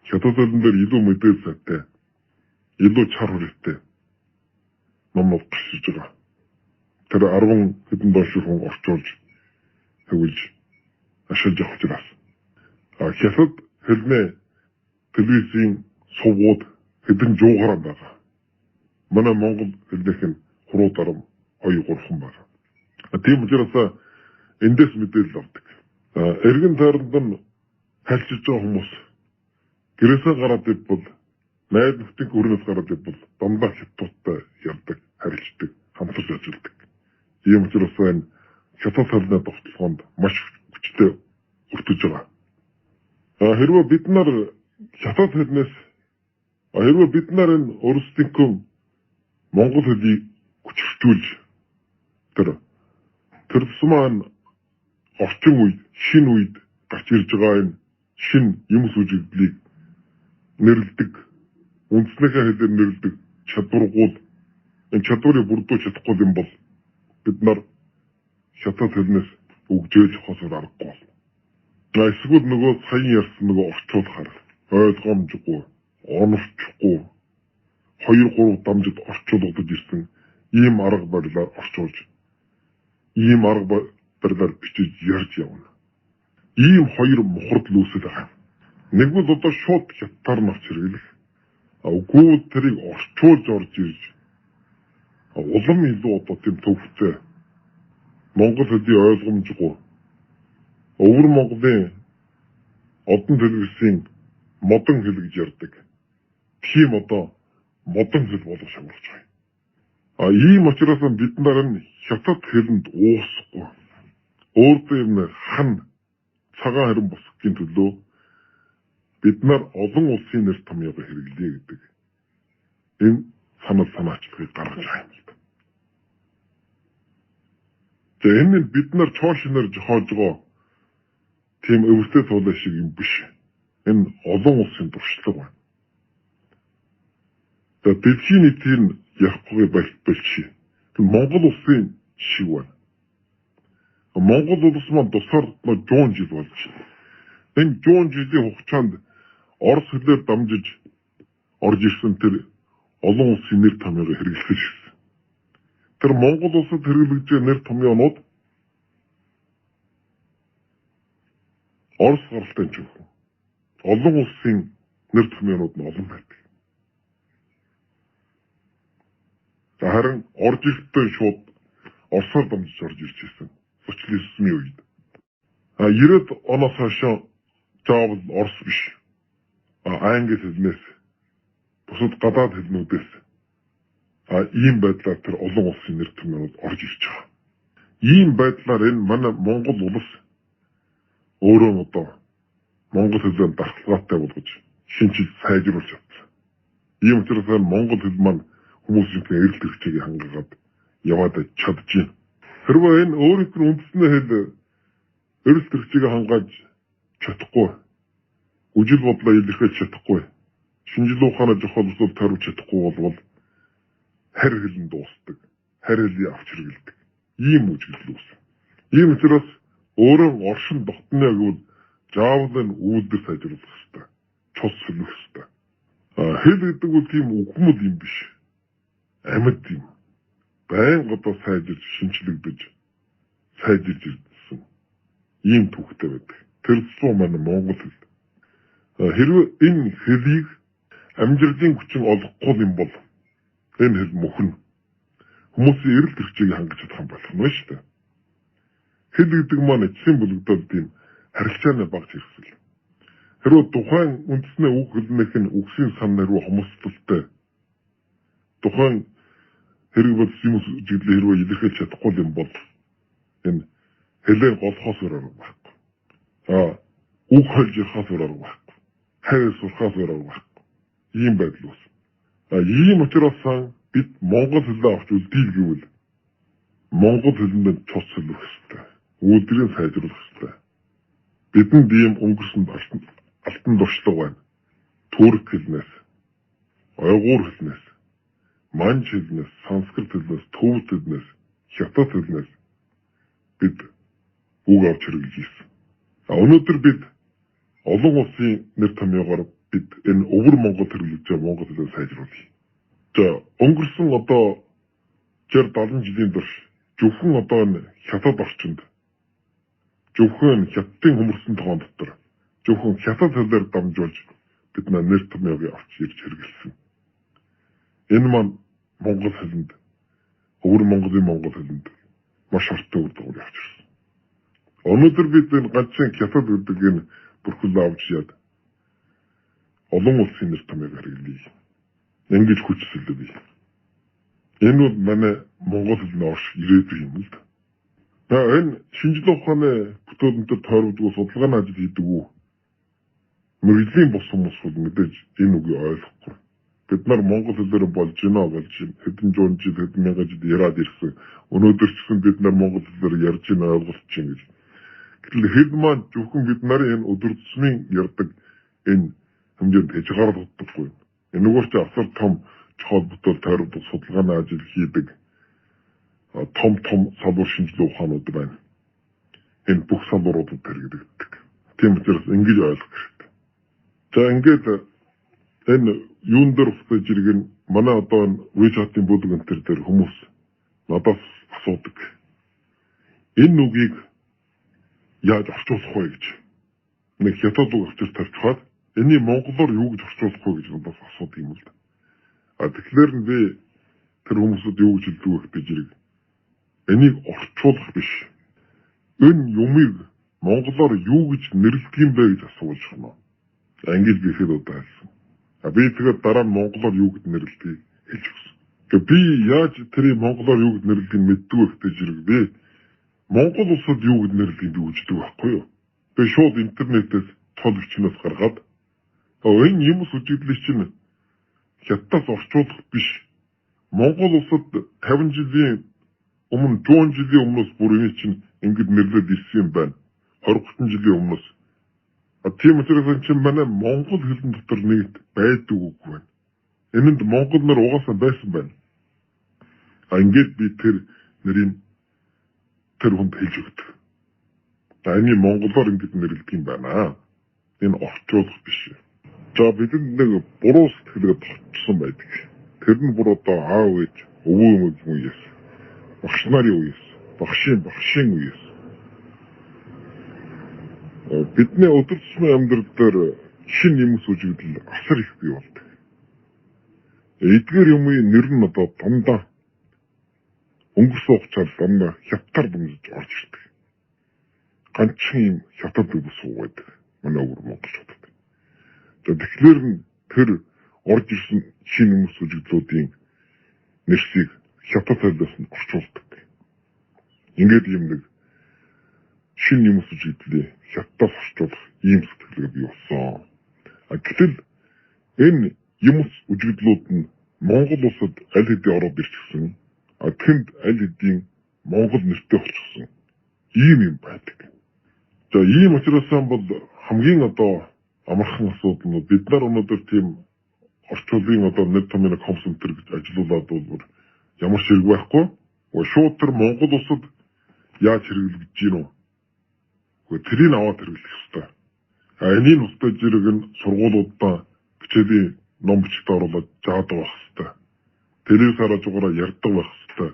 Хятад хэлэн дээр илүү мэдээлэлтэй, илүү чар хүрээтэй номнууд гарч байгаа. Тэр 10 хэдэн доош хүн орчуулж хөвлж ашиглаж авах учраас. Хятад хэлний телевизийн сувгууд хэдэн жуугараа байгаа. Манай монгол хэлнийх нь хуруу дарам 2-3 байна. Тийм учраас эндээс мэдээлэл авдаг. Эргэн тойронд нь хальчиж байгаа хүмүүс гэрээсээ гараад ивбол найз нөхдийн өрнөөс гараад ивбол дандаа хятадтай ярьдаг, харилцдаг, хамтарч ажилладаг. Ийм учраас энэ хятад хэлний тогтолцоонд маш хүчтэй өртөж байгаа. Хэрвээ бид нар хятад хэлнээс хэрвээ бид нар энэ өөрсдийнхөө монгол хэлийг хүчрхжүүлж тэр тусмаа орчин үед, шинэ үед гарч ирж байгаа энэ шинэ юмс үжиглэлийг нэрлэдэг, үндснийхээ хэлээр нэрлэдэг чадваргууд энэ чадварыг бүрдүүлж чадахгүй юм бол бид нар хятад хэлнээс өгжөөлж хосоор аргагүй болно. Эсвэл нөгөө саяхан ярьсан нөгөө орчуулахаар ойлгомжгүй, оновчгүй 2-3 дамжид орчуулгадж ирсэн ийм арга барилаар орчуулж ийм арга барилаар бичиж ярьж явна. Ийм хоёр мухард лүүсэл байгаа. Нэг бол одоо шууд хятадаар навч хэрэглэх. Үгүй тэрийг орчуулж орж ирж улам илүү одоо тийм төвхтэй монгол хэлний ойлгомжгүй өвөр Монголын одон телевизийн модон хэл гэж ярьдаг. Тийм одоо модон хэл болох шаардлагатай байна. Ийм учраас бид нар энэ хятад хэлэнд уусахгүй өөртөө юм хан цагаан харин босгохын төлөө бид нар олон улсын нэр томьёог хэрэглэе гэдэг энэ санаачлагыг гаргаж байгаа юм. За энэ нь бид нар чоошноор жохоож байгаа тийм өвөртэй цуулаа шиг юм биш. Энэ олон улсын туршлага байна. За дэлхийн нийтийн явахгүй болчих. Монгол улсын шиг байна. Монгол улс маань тусаар 100 жил болж байна. Энэ 100 жилийн хугацаанд Орос хэлээр дамжиж орж ирсэн тэр олон улсын нэр томьёог хэрэглэж ирсэн. Тэр Монгол улсад хэрэглэж байгаа нэр томьёонууд Орос гаралтай ч үгүй. Олон улсын нэр томьёонууд нь олон байдаг. Харин орж ирэхдээ шууд Оросоор дамжиж орж ирж ирсэн. Социализмын үед. 90-ад оноос хойш заавал Орос биш. Англи хэлнээс бусад гадаад хэлнүүдээс ийм байдлаар тэр олон улсын нэр томьёонууд орж ирж байгаа. Ийм байдлаар энэ манай Монгол улс өөрөө одоо Монгол хэлээр дархлаатай болгож шинжил сайжруулж чадсан. Ийм учраас Монгол хэл маань хүмүүсийн эрэлт хэрэгцээг хангахад яваад чадчихэв. Хэрвээ энэ өөрийнх нь үндэсний хэл эрэлт хэрэгцээг хангаж чадахгүй, үжил бодлоо илэрхийлж чадахгүй, шинжил ухаанаа зохиолсод тариулж чадахгүй бол харь хэлэн дуустдаг, харь хэлийг авч хэрэгэлдэг. Ийм үжиглэл үүсэн. Ийм учраас өөрөө оршин тогтно гэвэл заавал энэ үүлдэр сайжруулах хэрэгтэй. Цус сүлэх хэрэгтэй. Хэл гэдэг бол тийм үхмэл юм биш. Амьд юм. Байнга одоо сайжирч шинчлэгдэж сайжирж ирсэн. Ийм түүхтэй байдаг. Тэр зүүн манай Монгол хэл. Хэрвээ энэ хэлийг амжилтын хүчин олохгүй юм бол энэ хэл мөхнө. Хүмүүсийн эрэлт хэрэгцээг хангаж чадах юм болох нь шүү дээ. Хэл гэдэг маань эцсийн бүлэгдэл тийм харилцааны баг зэрэгсэл. Хэрвээ тухайн үндэсний үг хэлнэх нь үгсийн сан нэрүү хомсдолтой тухайн хэрэг бол юм жиглээ хэрвээ илэрхийлж чадахгүй юм бол энэ хэлээр голхоос өрөөр байхгүй. Үг хэлж ярахаас өрөөр байхгүй. Хайр сурахаас өрөөр байхгүй. Ийм байдал ус. Ийм учраас бид Монгол хэлээ авч үлдээл гэвэл Монгол хэлэнд цус хэлэх хэрэгтэй. Үүдрийг сайжруулах хэрэгтэй. Бидэнд ийм өнгөрсөн алтан туршлага байна. Турк хэлнээс, ойгуур хэлнээс, манж хэлнээс, санскрит хэлнээс, төвд хэлнээс, хятад хэлнээс бид үг авч хэрэглэж ирсэн. Өнөөдөр бид олон улсын нэр томьёогоор бид энэ өвөр Монгол хэрэглэж байгаа Монгол хэлийг сайжруулъя. За өнгөрсөн одоо 60-70 жилийн турш зөвхөн одоо энэ хятад орчинд зөвхөн хятадын хөмөрсөн тоон дотор зөвхөн хятад хэлээр дамжуулж бид нэр томьёог авч ирж хэрэгэлсэн. Энэ маань Монгол хэлэнд өвөр Монголын Монгол хэлэнд маш ортой үр дагавар явж ирсэн. Өнөөдөр бид энэ ганцхан хятад гэдэг энэ бүрхэл авч яад олон улсын нэр томьёог хэрэглэе. Ингэж хүчсэлдэг. Энэ бол манай Монгол хэлний орш ирээдүйн юм л да. Энэ шинжлэх ухааны бүтээлнтэй тойрогдгоо судалгааны ажил хийдэг үү? Мэргэжлийн бус хүмүүс бол мэдээж энэ үгийг ойлгохгүй. Бид нар Монгол хэлээр болж хэдэн зуун жил, хэдэн мянган жил яриад ирсэн. Өнөөдөр ч гэсэн бид нар Монгол хэлээр ярьж ийн ойлголцож ийн гэж. Гэтэл хэл маань зөвхөн бид нарын энэ өдөр тутмын ярьдаг энэ хэмжээнд хязгаарлагддаггүй. Энэгээр ч асар том чухал бүтээл тойрогдох судалгааны ажил хийдэг том салбар шинжилгээ ухаанууд байна. Энэ бүх салбаруудад хэрэглэгддэг. Тийм учраас ингэж ойлгох хэрэгтэй. За ингээд энэ юун дээр уцаж иргэн манай одоо WeChat-ийн бүлэг энтер дээр хүмүүс надаас асуудаг. Энэ үгийг яаж орчуулах вэ гэж. Нэг хятад үг авчир тавьчихад энэний монголоор юу гэж орчуулах вэ гэж надаас асуудаг юм л да. Тэгэхээр би тэр хүмүүсд юу гэж хэлдэг вэ гэж зэрэг энийг орчуулах биш. Энэ юмыг монголоор юу гэж нэрлэдэг юм бэ гэж асууж байна. Англи бихэд удаалсан. Би тэгээд дараа нь монголоор юу гэж нэрлэдэг хэлж өгсөн. Тэгээ би яаж тэрийг монголоор юу гэж нэрлэдэг мэддэг вэ гэж зэрэг би Монгол улсад юу гэж нэрлэдэг би үздэг байхгүй юу. Би шууд интернетээс цол бичнээс гаргаад энэ юмс үжиглэж чинь хятадаас орчуулах биш. Монгол улсад 50 жилийн Өмнө 100 жилийн өмнөөс бүр энэ чинь ингэж нэрлээд ирсэн юм байна. 20-30 жилийн өмнөөс. Тийм учраас энэ чинь манай монгол хэлэн дотор нэгт байдаг үг байна. Энэнд монгол нар угаасаа байсан байна. Ингээд би тэр нэрийн тэр хүнд хэлж өгдөг. Энэ монголоор ингэж нэрлэдэг юм байна. Энэ орчуулах биш. За бидэнд нэг буруу сэтгэлгээ тогтсон байдаг. Тэр нь бүр одоо аав ээж, өвөө өмгийн үеэс, багш нарын үеэс, багшийн үеэс. Бидний өдөр тутмын амьдрал дээр шин юмс үжигдэл асар их бий болдог. Эдгээр юмын нэр нь одоо дандаа өнгөрсөн хугацаанд дандаа хятад дүнжиж орж ирдэг. Ганцхан юм хятад дүнс байдаг. Манай өвөр монголчуудад. Тэгэхээр тэр орж ирсэн шин юмс үжигдлүүдийн нэрсийг хятад хэлнээс нь орчуулдаг. Ингээд юм нэг шин юмс үжигдлээ хятадаас орчуулах ийм сэтгэлгээ бий болсон. Гэтэл энэ юмс үжигдлүүд нь Монгол улсад аль хэдийн ороод ирчихсэн. Тэнд аль хэдийн Монгол нэртэй болчихсон. Ийм юм байдаг. За ийм учраас бол хамгийн одоо амархан асуудал нь бид нар өнөөдөр тийм орчуулгын одоо нэг томьёо консумтер гэж ажиллаулаад бол ямар ч хэрэг байхгүй. Шууд тэр Монгол улсад яаж хэрэглэж гин үү? Тэрийг аваад хэрэглэх ёстой. Энийн устай зэрэг нь сургуулиудаа хичээлийн ном бичигт оруулаад жаадаг байх ёстой. Телевиз хараад угаараа ярьдаг байх ёстой.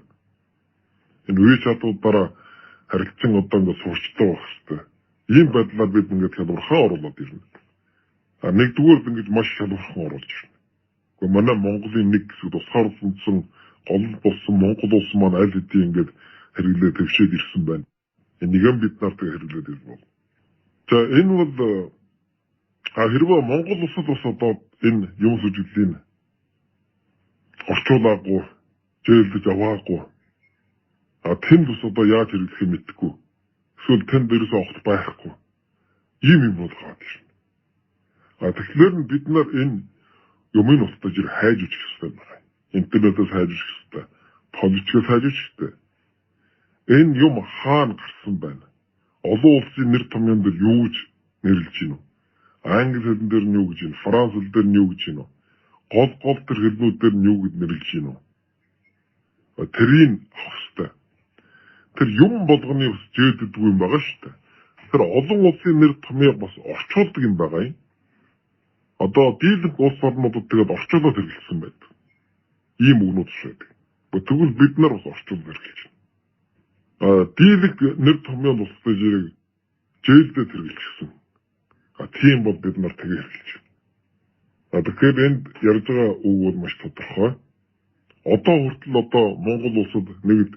Энэ үе чадвараараа харилцан одоо ингээд сурчдаг байх ёстой. Ийм байдлаар бид ингээд хялбархан оруулаад ирнэ. Нэгдүгээр ингэж маш хялбархан оруулж ирнэ. Гэхдээ манай Монголын нэг хэсэг тусгаарлагдсан гол болсон Монгол улс маань аль хэдийн ингээд хэрэглээ төвшөөд ирсэн байна. Нэгэн бид нарт хэрэглээд ирсэн бол. За энэ бол хэрвээ Монгол улсад бас одоо энэ юм сүжиглийн орчуулаагүй, зөөлдөж аваагүй. Тэнд бас одоо яаж хэрэглэхээ мэдэхгүй. Эсвэл тэнд дээрээс огт байхгүй. Ийм бол гоод ирнэ. Тэгэхээр бид нар энэ юмын устдаж хайж үчих хэрэгтэй байна. Интернетээс хайж үчих хэрэгтэй. Политикээс хайж үчих хэрэгтэй. Энэ юм хаана гарсан байна? Олон улсын нэр томьёон дээр юу гэж нэрлэж гин үү? Англи хэлэн дээр нь юу гэж гин, Франц хэл дээр нь юу гэж гин үү? Гол төр хэлнүүд дээр нь юу гэж нэрлэж гин үү? Тэрийг авах хэрэгтэй. Тэр юм болгоны бас зээддэггүй юм байгаа шүү дээ. Тэр олон улсын нэр томьёо бас орчуулдаг юм байгаа юм. Одоо дийлэнх улс орнуудад тэгээд орчуулаад хэрэглэсэн байдаг. Ийм үгнүүд байдаг. Тэгвэл бид нар бас орчуулж хэрэглэж байна. Дийлэнх нэр томьёо улстай зэрэг зээлдээ хэрэглэжсэн. Тийм бол бид нар тэгээ хэрэглэж байна. Тэгэхээр энд ярьж байгаа үг бол маш тодорхой. Одоо хүртэл одоо Монгол улсад нэгд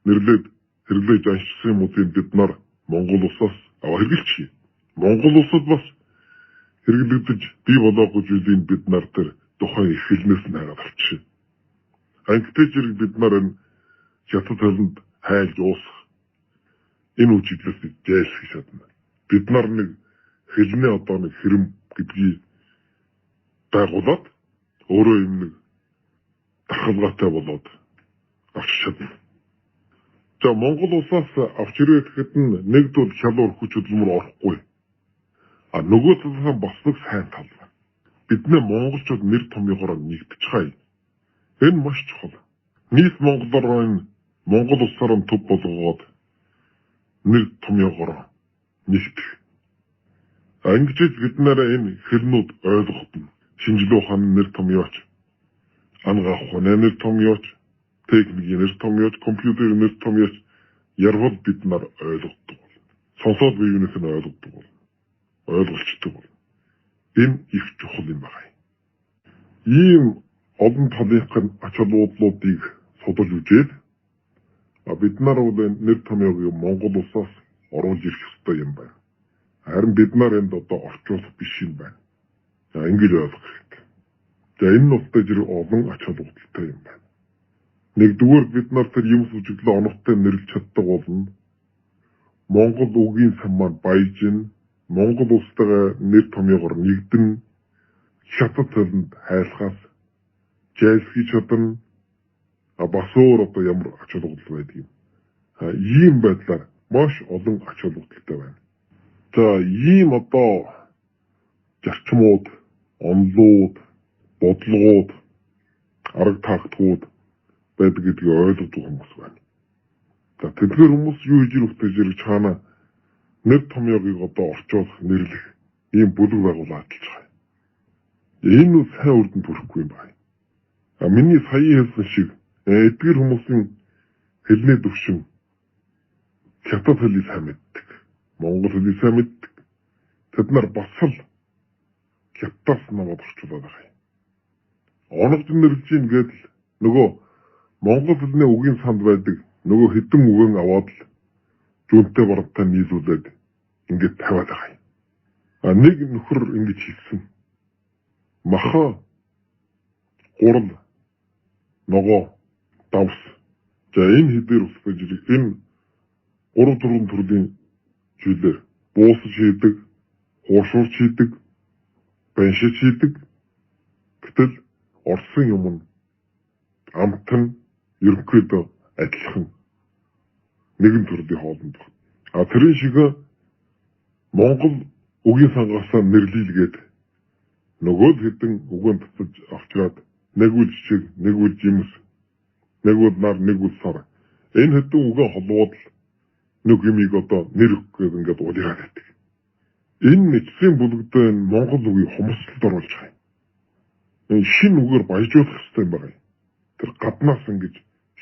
нэрлээд хэрэглэж аншсан юмуудыг бид нар Монгол улсаас хэрэглэчихье. Монгол улсад бас хэрэглэгдэж бий болоогүй зүйлийг бид нар тэр тухайн их хэлнээс нь хагаад авчихъя. Ангитай зэрэг бид нар энэ хятад хэлэнд хайлж уусах энэ үжиглээс зайлсхий чадна. Бид нар нэг хэлний одоо нэг хэрэм гэдгийг байгуулад өөрөө юм нэг дахалгаатай болоод авч чадна. За Монгол улсаас авч ирэх гэхэд нэгдүгээр хялбар хүч хөдөлмөр орохгүй. Нөгөө талаас бас нэг сайн тал байна. Бидний монголчууд нэр томьёогоор нэгдэж хай. Энэ маш чухал. Нийт монголоор энэ Монгол улсаар нь төв болгоод нэр томьёогоор нэгдэх. Ингэж бид нараа энэ хэлнүүд ойлгохдоо шинжлэх ухааны нэр томьёоч, ангаах ухааны нэр томьёоч, техникийн нэр томьёоч, компьютерийн нэр томьёоч ярвал бид нар ойлгодог. Сонсоод биенийх нь ойлгодог. Ойлголцдог. Энэ их чухал юм байна. Ийм олон талын ач холбогдлуудыг судалж үзээд бид нар нэр томьёог Монгол улсаас оруулж ирэх ёстой юм байна. Харин бид нар энд одоо орчуулах биш юм байна. Ингэж ойлгох хэрэгтэй. Энэ нутагт зэрэг олон ач холбогдолтой юм байна. Нэгдүгээр бид нар тэр юм сүжиглээ оногтой нэрлэж чаддаг болно. Монгол үгийн сан маань баяжин Монгол улстай нэр томьёогоор нэгдэн хятад хэлэнд хайлахаас зайлсхийж чадна. бас өөр одоо ямар ач холбогдол байдаг юм. Ийм байдлаар маш олон ач холбогдолтой байна. За ийм одоо зарчмууд, онолууд, бодлогууд, арга тактикууд байдаг гэдгийг ойлгодог хүмүүс байна. За тэдгээр хүмүүс юу хийж ирэх гэж чаана нэр томьёогийг одоо орчуулах, нэрлэх ийм бүлэг байгуулаад ажиллаж байгаа. Энэ нь сайн үр дүнд хүрэхгүй юм байна. Миний сая хэлсэн шиг эдгээр хүмүүсийн хэлний төвшин хятад хэлийг сайн мэддэг, монгол хэлийг сайн мэддэг. Тэд нар бас л хятадаас намайг орчуулад байгаа юм. Оногд нэрлэж ийн гэдэл нөгөө монгол хэлний үгийн санд байдаг нөгөө хэдэн үгэн аваад л зүүнтэй барамтаа нийлүүлээд ингээд тавиад байгаа юм. Нэг нөхөр ингэж хэлсэн. Маха гурал ногоо давс. За энэ хэдээр ус гэж энэ 3-4 төрлийн зүйлээр буусаж хийдэг, хуушурч хийдэг, баншиж хийдэг. Гэтэл орсон юм нь амт нь ерөнхийдөө адилхан нэгэн төрлийн хоолнд байна. Тэрэн шиг Монгол үгийн сангасаа нэрлэлгээд нөгөө хэдэн үгэн татаж авчираад нэг үл жишээ, нэг үл жимс, нэг үл нар, нэг үл сар. Энэ хэдэн үгэн холбоод л нэг юмыг одоо нэр өгөх ингээд улираад байдаг. Энэ нэгэн бүлэгдээ Монгол үгийг хомсолд оруулж байгаа юм. Энэ шинэ үгээр баяжуулах хэрэгтэй юм байна. Тэр гаднаас ингэж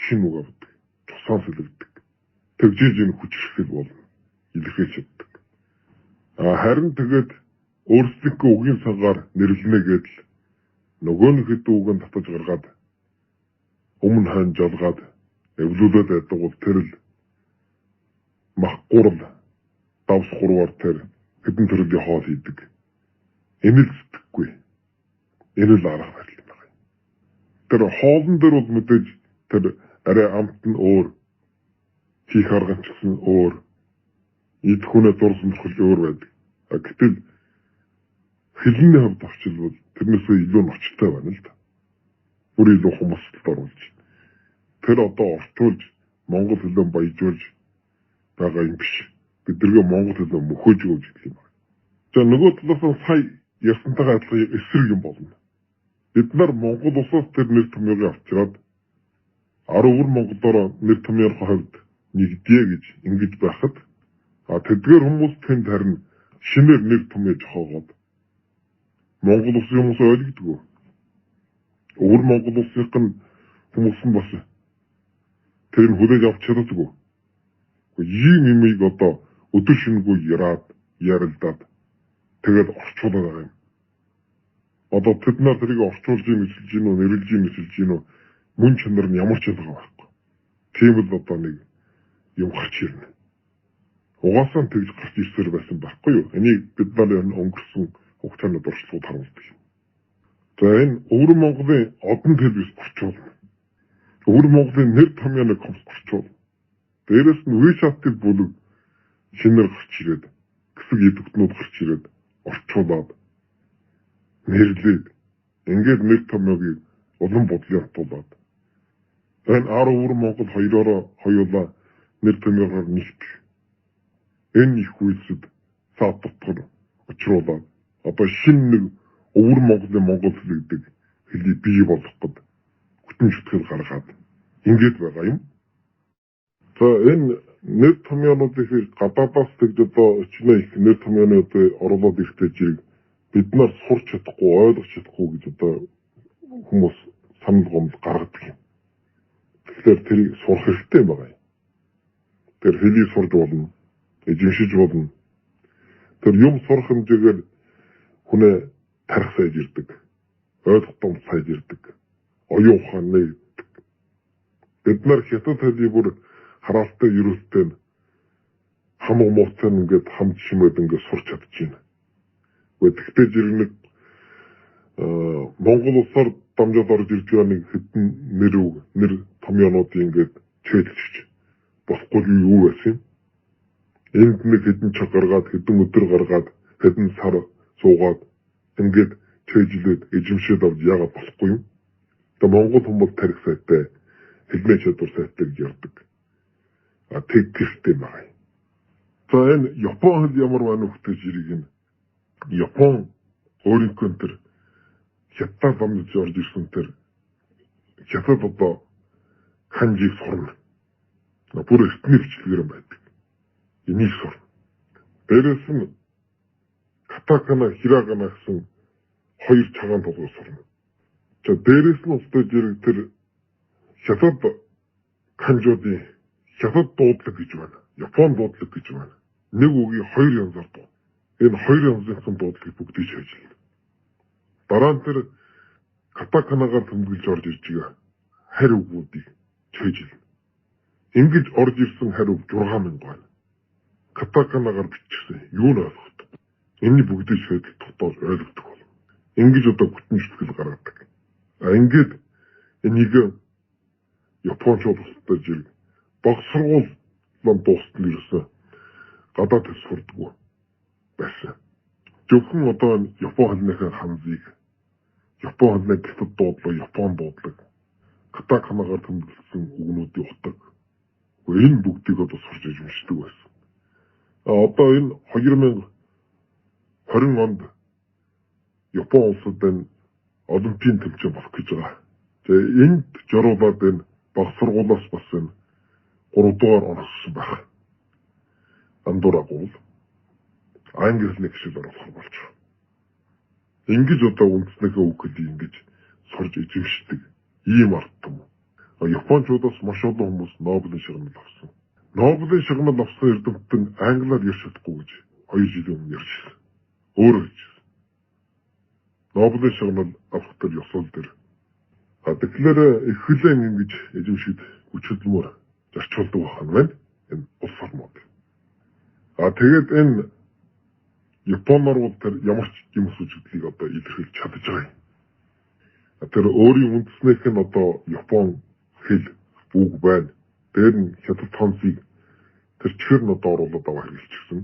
шинэ үг авдаг, тусаан сэлгдэг. Тэгжээж энэ хүч хэрхэл болно. Илэрхийлж чаддаг. Харин тэгээд өөрсдийнхөө үгийн сангаар нэрлэнэ гэдэл нөгөө нэг хэдэн үгэн татаж гаргаад өмнө хань жалгаад эвлүүлээд байдаг бол тэр л мах гурал давс хурвар тэр хэдэн төрлийн хоол хийдэг. Энэ л сэтгэхгүй. Энэ л арга барил юм байна. Тэр хоолн дээр бол мэдээж тэр арай амт нь өөр, хийх арга ч гэсэн өөр, идэх хүнээ дурсан тохиол өөр байдаг. Гэтэл хэлний хувьд авчилбал тэрнээсээ илүү ноцтой байна л да. Бүр илүү хумсалд оруулж. Тэр одоо орчуулж, монгол хэлээ баяжуулж байгаа юм биш. Бидэргээ монгол хэлээ мөхөж өгч гэх юм байна. За нөгөө талаас сая ярьсантайгаа адилхан эсрэг юм болно. Бид нар Монгол улсаас тэр нэр томьёогыг авчираад 10 монголоор нэр томьёорын хувьд нэгдээ гэж ингэж байхад тэдгээр хүмүүс тэнд харин шинээр нэр томьёо жохоогоод Монгол улсын хүмүүс ойлгодгоо. Өвөр Монгол улсын хүмүүс нь бас тэрийг хүлээж авч чаддаггүй. Ийм юмыг одоо өдөр шинэгүй ярилдаад тэгээд орчуулаад байгаа юм. Одоо тэд нар тэрийг орчуулж юм эсэлж гинөө, нэрлэж юм эсэлж гинөө, мөн чанар нь ямар ч ялгаа байхгүй. Тийм л одоо нэг юм гарч ирнэ. Угаасаа тэгж гарч ирсээр байсан байхгүй юу? Энийг бид нар өнгөрсөн хугацаанд дуршлууд харуулдаг юм. За энэ өвөр Монголын одон телевиз орчуулна. Өвөр Монголын нэр томьёоныг орчуулна. Дээрээс нь WeChat-ийн бүлэг шинээр гарч ирээд, хэсэг идэвхтнүүд гарч ирээд орчуулад нэрлээд ингээд нэр томьёогийг улам бодлын хатуулаад энэ 10 өвөр Монгол хоёроо хоёулаа нэр томьёогоор нэгтгэх. Энэ их үйлсэд саад дотор очруулаад одоо шинэ нэг өвөр Монголын монгол хэл гэдэг хэлийг бий болгох гээд хүчин зүтгэл гаргаад ингээд байгаа юм. За энэ нэр томьёонуудыг гадаадаас тэгж одоо өчнөө их нэр томьёонууд оруулаад ирэхтэй жирийг бид нар сурч чадахгүй, ойлгож чадахгүй гэж одоо хүмүүс санал гомдол гаргадаг юм. Тэгэхээр тэрийг сурах хэрэгтэй байгаа юм. Тэр хэлийг сурж болно, эзэмшиж болно. Тэр юм сурах хэмжээгээр хүнээ тарих сайж ирдэг, ойлгох том сайж ирдэг, оюун ухаан нэгдэг. Бид нар хятад хэлийг бүр хараалтай ерөөстэй хамаг мууцсан ингээд хамт шимээд ингээд сурч чадчихна. Гэхдээ зэрэг нэг Монгол улсаар дамжаад орж ирж байгаа нэг хэдэн нэр томьёонуудын ингээд чэйлэгч болохгүй юу байсан юм. Энд нэг хэдэн цаг гаргаад, хэдэн өдөр гаргаад, хэдэн сар суугаад ингээд чэйжлээд эзэмшээд авч яагаад болохгүй юм. Тэгээ Монгол хүмүүс тарих сайтай хэлний чадвар сайтай гэж ярьдаг. Тэг гэртэй байгаа. За энэ Япон хэл ямар байна вэ гэж ирэх нь Япон өөрийнхөө тэр хятад амнаж орж ирсэн тэр хятад одоо канжиг сурна. Бүр эртний бичлэгээр байдаг. Энийг сурна. Дээрээс нь катакана, хирагана гэсэн хоёр цагаан толгой сурна. За дээрээс нь устдаж ирэх тэр хятад канжуудын хятад дуудлага гэж байна. Япон дуудлага гэж байна. Нэг үгийг хоёр янзаар дуу. Энэ хоёр янзын дуудлагыг бүгдийг ажиллана. Дараа нь тэр катаканагаар тэмдэглэж орж ирж байгаа харь үгүүдийг чийжилнэ. Ингэж орж ирсэн харь үг 6000 байна. Катаканагаар бичсэн. Юу нь ойлгохгүй. Энэний бүгдийг шийдэл тогтоож ойлгодог болно. Ингэж одоо бүтэн сэтгэл гаргадаг. Ингээд энийг Япончууд устдаж ирэх баг сургууль дуустал ирсэн гадаад хэл сурдаггүй байсан. Зөвхөн одоо Япон хэлнийхээ ханзыг, Япон хэлний хятад дуудлага, Япон дуудлага, катаканагаар тэмдэглэсэн үгнүүдийг утдаг. Энэ бүгдийг одоо сурч ажилладаг байсан. Одоо энэ 2020 онд Япон улсад энэ Олимпийн тэмцээн болох гэж байгаа. Тэгээ энд журуулаад энэ баг сургуулиас бас энэ 3 дугаар орсон байх. Андуурагуул англи хэлний гişэл оруулах болж байна. Ингэж одоо үндснийхээ үг хэлийг ингэж сурж эзэмшдэг ийм ард том. Япончуудаас маш олон хүмүүс Нобелийн шагнал авсан. Нобелийн шагнал авсан эрдэмтэн англиар ярьж чадахгүй гэж 2 жилийн өмнө ярьжсэн. Өөрөө хэлжсэн. Нобелийн шагнал авах төр ёсол дээр. Тэгэхээр их хүлээн ингэж эзэмшид хүчилмөр зарчуулдаг байна байна. Энэ улс орнууд. Тэгээд энэ Японоор бол тэр ямар ч юм сүжиглийг одоо илэрхийлж чадж байгаа юм. Тэр өөрийн үндэснийх нь одоо Япон хэл үг байна. Дээр нь хятад хонцыг тэр чихэр нь одоо оруулаад аваа хэрэгжилчихсэн.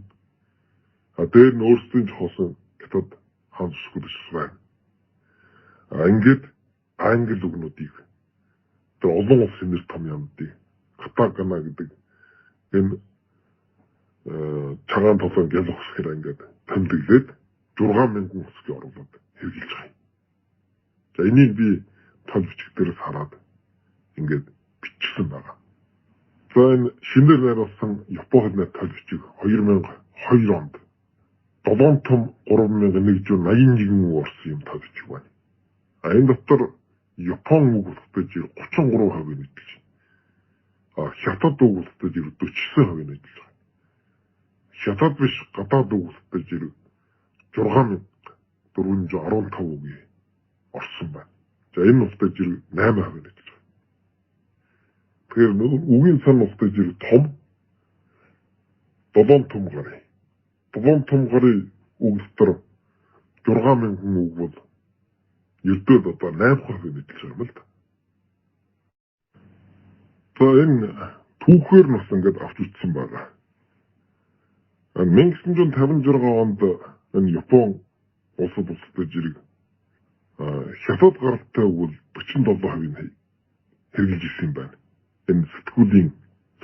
Дээр нь өөрсдийн жохосон хятад хонц сүлж байна. Ингээд англи үгнүүдийг тэр олон улсын нэр том юмдыг катакана гэдэг энэ цагаан толгойн гялх усхээр ингээд тэмдэглээд 6000 үсгийг оруулаад хэрэгжилж байгаа юм. За энийг би тол бичих дээрээс хараад ингээд бичсэн байгаа. За энэ шинээр найруулсан Япон хэлний тол бичиг 2002 онд 7 том 3181 орсон юм тол бичиг байна. Энэ дотор Япон үг хэлбэж 33% нэгдэж. Хятад үг хэлбэж 49% нэгдэж байгаа. Хятад биш гадаад үг хэлбэж 6415 үгийг орсон байна. За энэ нутагт 8% нэгдэж байна. Тэгэхээр үгийн сан нутагт том 7 том гарыг. 7 том гарын үг дотор 6000 үг бол ердөөд одоо 8% мэдж байгаа юм л да. За энэ түүхээр нас ингээд авч үзсэн байгаа. 1956 онд энэ Япон улсад устдаж ирэх хятад гаралтай үг бол 47% хэрэгжилж ирсэн байна. Энэ сэтгүүлийн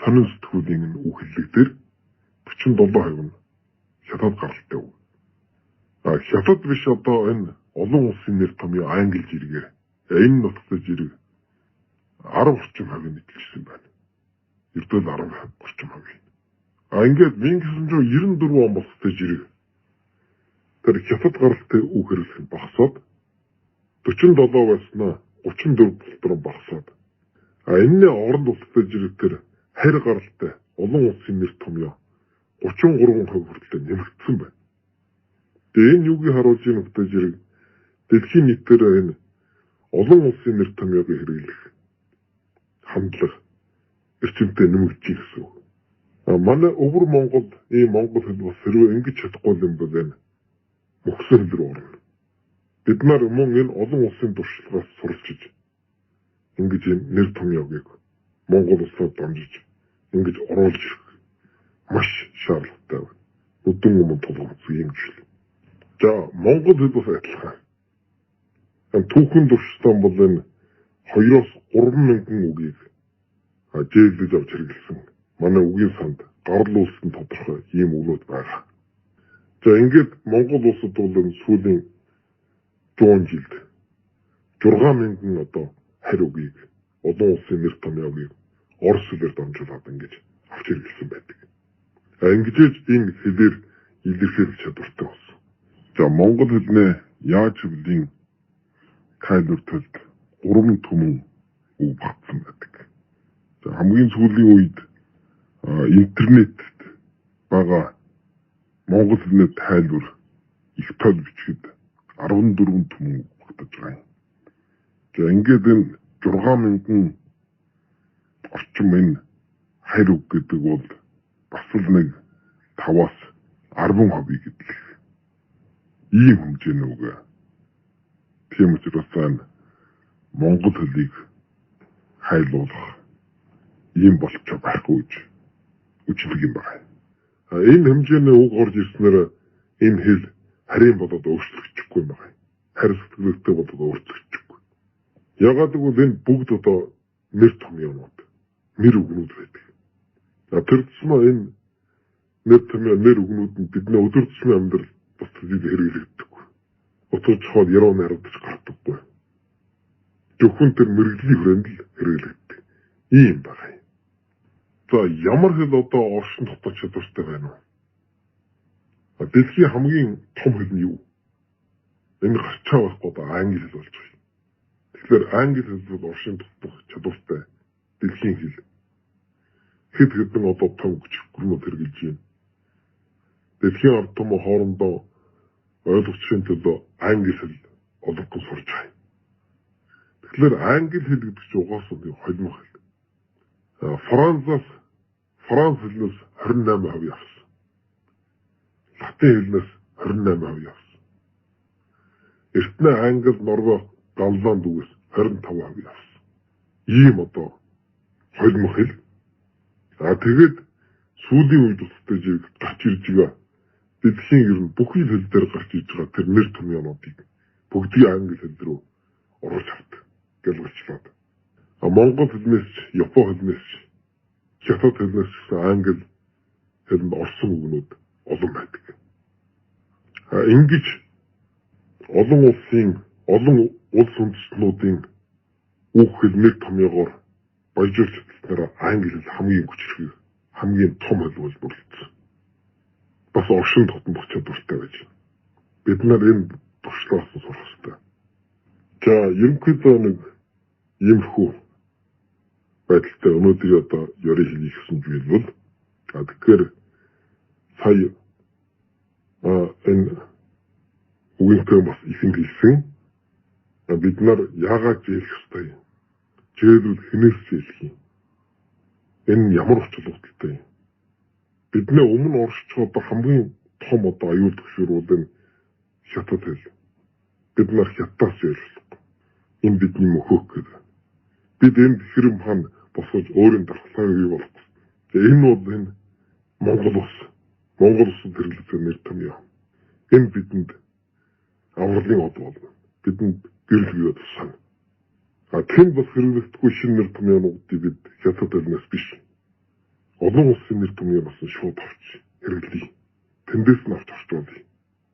сонин сэтгүүлийн үг хэллэг дээр 47% нь хятад гаралтай үг. Хятад биш одоо энэ олон улсын нэр томьёо англи зэрэгээр энэ нутагт зэрэг 10% нийтлжсэн байна. Ердөө 10%. Ингээд 1994 он болстой зэрэг тэр хятад гаралтай үг хэрэглэх нь багасаад 47 байснаа 34 болтор багасаад. Энэний оронд улстай зэрэг тэр харь гаралтай олон улсын нэр томьёо 33% хүртэл нэмэгдсэн байна. Тэгээ энэ юугийг харуулж ийм хөтөж зэрэг дэлхийн нийтээр энэ олон улсын нэр томьёог хэрэглэх хандлага эрчимтэй нэмэгдэж гэсэн үг. Манай өвөр Монголд ийм монгол хэл бас хэрвээ ингэж чадахгүй юм бол энэ мөхсөн хэл рүү орно. Бид нар мөн энэ олон улсын туршлагаас суралцж ингэж энэ нэр томьёог Монгол улсад дамжиж ингэж оруулж ирэх маш шаардлагатай байна. Өдөн өмнө тулгамдсан юм жишээ. За монгол хэл бас адилхан. Түүхэн туршсан бол энэ 2-3 мянган үгийг Жээлдэж авч хэрэгэлсэн манай үгийн санд гарал үүсгэн тодорхой ийм өгнүүд байгаа. За ингээд Монгол улсад бол энэ сүүлийн 100 жилд 6,000 одоо харь үгийг олон улсын нэр томьёогийг орос хэлээр дамжуулаад ингэж авч хэрэгэлсэн байдаг. Ингэжээж энэ хэлээр илэрхийлэх чадвартай болсон. За монгол хэлнээ яаж хэвлийн тайлбар тулд 3 түмэн үг багтсан байдаг. За хамгийн сүүлийн үед интернетт байгаа монгол хэлний тайлбар их тод бичгэд 14 түмэн үг багтаж байгаа юм. За ингээд энэ 6,000 орчим энэ харь үг гэдэг бол бас л нэг 5-аас 10% гэдлэх ийм хэмжээний үг. Тийм учраас монгол хэлийг хайлуулах ийм болчих байхгүй гэж үжиг юм байна. Энэ хэмжээний үг орж ирснээр энэ хэл харийн болоод өөрчлөгдөхгүй юм байна. Харь сэтгэлтэй болоод өөрчлөгдөхгүй. Ягаад гэвэл энэ бүгд одоо нэр томьёонууд, нэр үгнүүд байдаг. Тэр тусмаа энэ нэр томьёо, нэр үгнүүд нь бидний өдөр тутмын амьдрал бас зүйлийг хэрэглэгддэг. Утгач хол яруу найрагдаж гардаггүй. Зөвхөн тэр мэрэгжлийн хүрээнд л хэрэглэгддэг. Ийм байна. За ямар хэл одоо оршин тогтоох чадвартай байна вэ? Дэлхийн хамгийн том хэл нь юу? Энэ гарчаа байхгүй одоо англи хэл болж байна. Тэгэхээр англи хэл бол оршин тогтоох чадвартай дэлхийн хэл. Хэд хэдэн одоо том хүчрхгүрнүүд хэрэгжилж байна. Дэлхийн ард түмэн хоорондоо ойлгохын тулд англи хэл олонхоо сурч байна. Тэгэхээр англи хэл гэдэг чинь угаасаа холимог хэл. Франц хэлнээс 28% авсан. Латин хэлнээс 28% авсан. Эртний англи, норвеги, голланд үгээс 25% авсан. Ийм одоо холимог хэл. Тэгээд сүүлийн үед устдаж гарч ирж байгаа дэлхийн ер нь бүхий хэл дээр гарч ирж байгаа тэр нэр томьёонуудыг бүгдийг англи хэл рүү оруулж авдаг. Гэлгэрчлээд. Монгол хэлнээс, Япон хэлнээс, Хятад хэлнээс англи хэлэнд орсон үгнүүд олон байдаг. Ингэж олон улс үндэстнүүдийн үг хэл нэр томьёогоор баяжуулж чадсанаар англи хэл хамгийн хүчрхэг, хамгийн том хэл болж бүрдсэн. Бас оршин тогтнох чадвартай байж байна. Бид нар энэ туршлаас сурах хэрэгтэй. За ерөнхийдөө нэг иймэрхүү байдалтай өнөөдөр одоо ярих хийх гэсэн зүйл бол тэгэхээр сая энэ үгийнхээ бас ихэнд хэлсэн бид нар яагаад зээлэх ёстой юм? Жээлбэл хинээс зээлэх юм? Энэ ямар учиртай юм? Бидний өмнө оршиж одоо хамгийн том одоо аюул төвшөр бол энэ хятад хэл. Бид нар хятадаас зээлэх. Энэ бидний мөхөх гэдэг. Бид энд хэрэм хан босгож өөрийн дархлааг бий болгох. Энэ бол энэ Монгол улсад хэрэглэсэн нэр томьёо. Энэ бидэнд авралын од болно. Бидэнд гэрэл бий тусна. Тэнд бас хэрэглэхгүй шинэ нэр томьёонуудыг бид хятад хэлнээс биш. Олон улсын нэр томьёоноос шууд авч хэрэглэе. Тэндээс нь авч орчуулъя.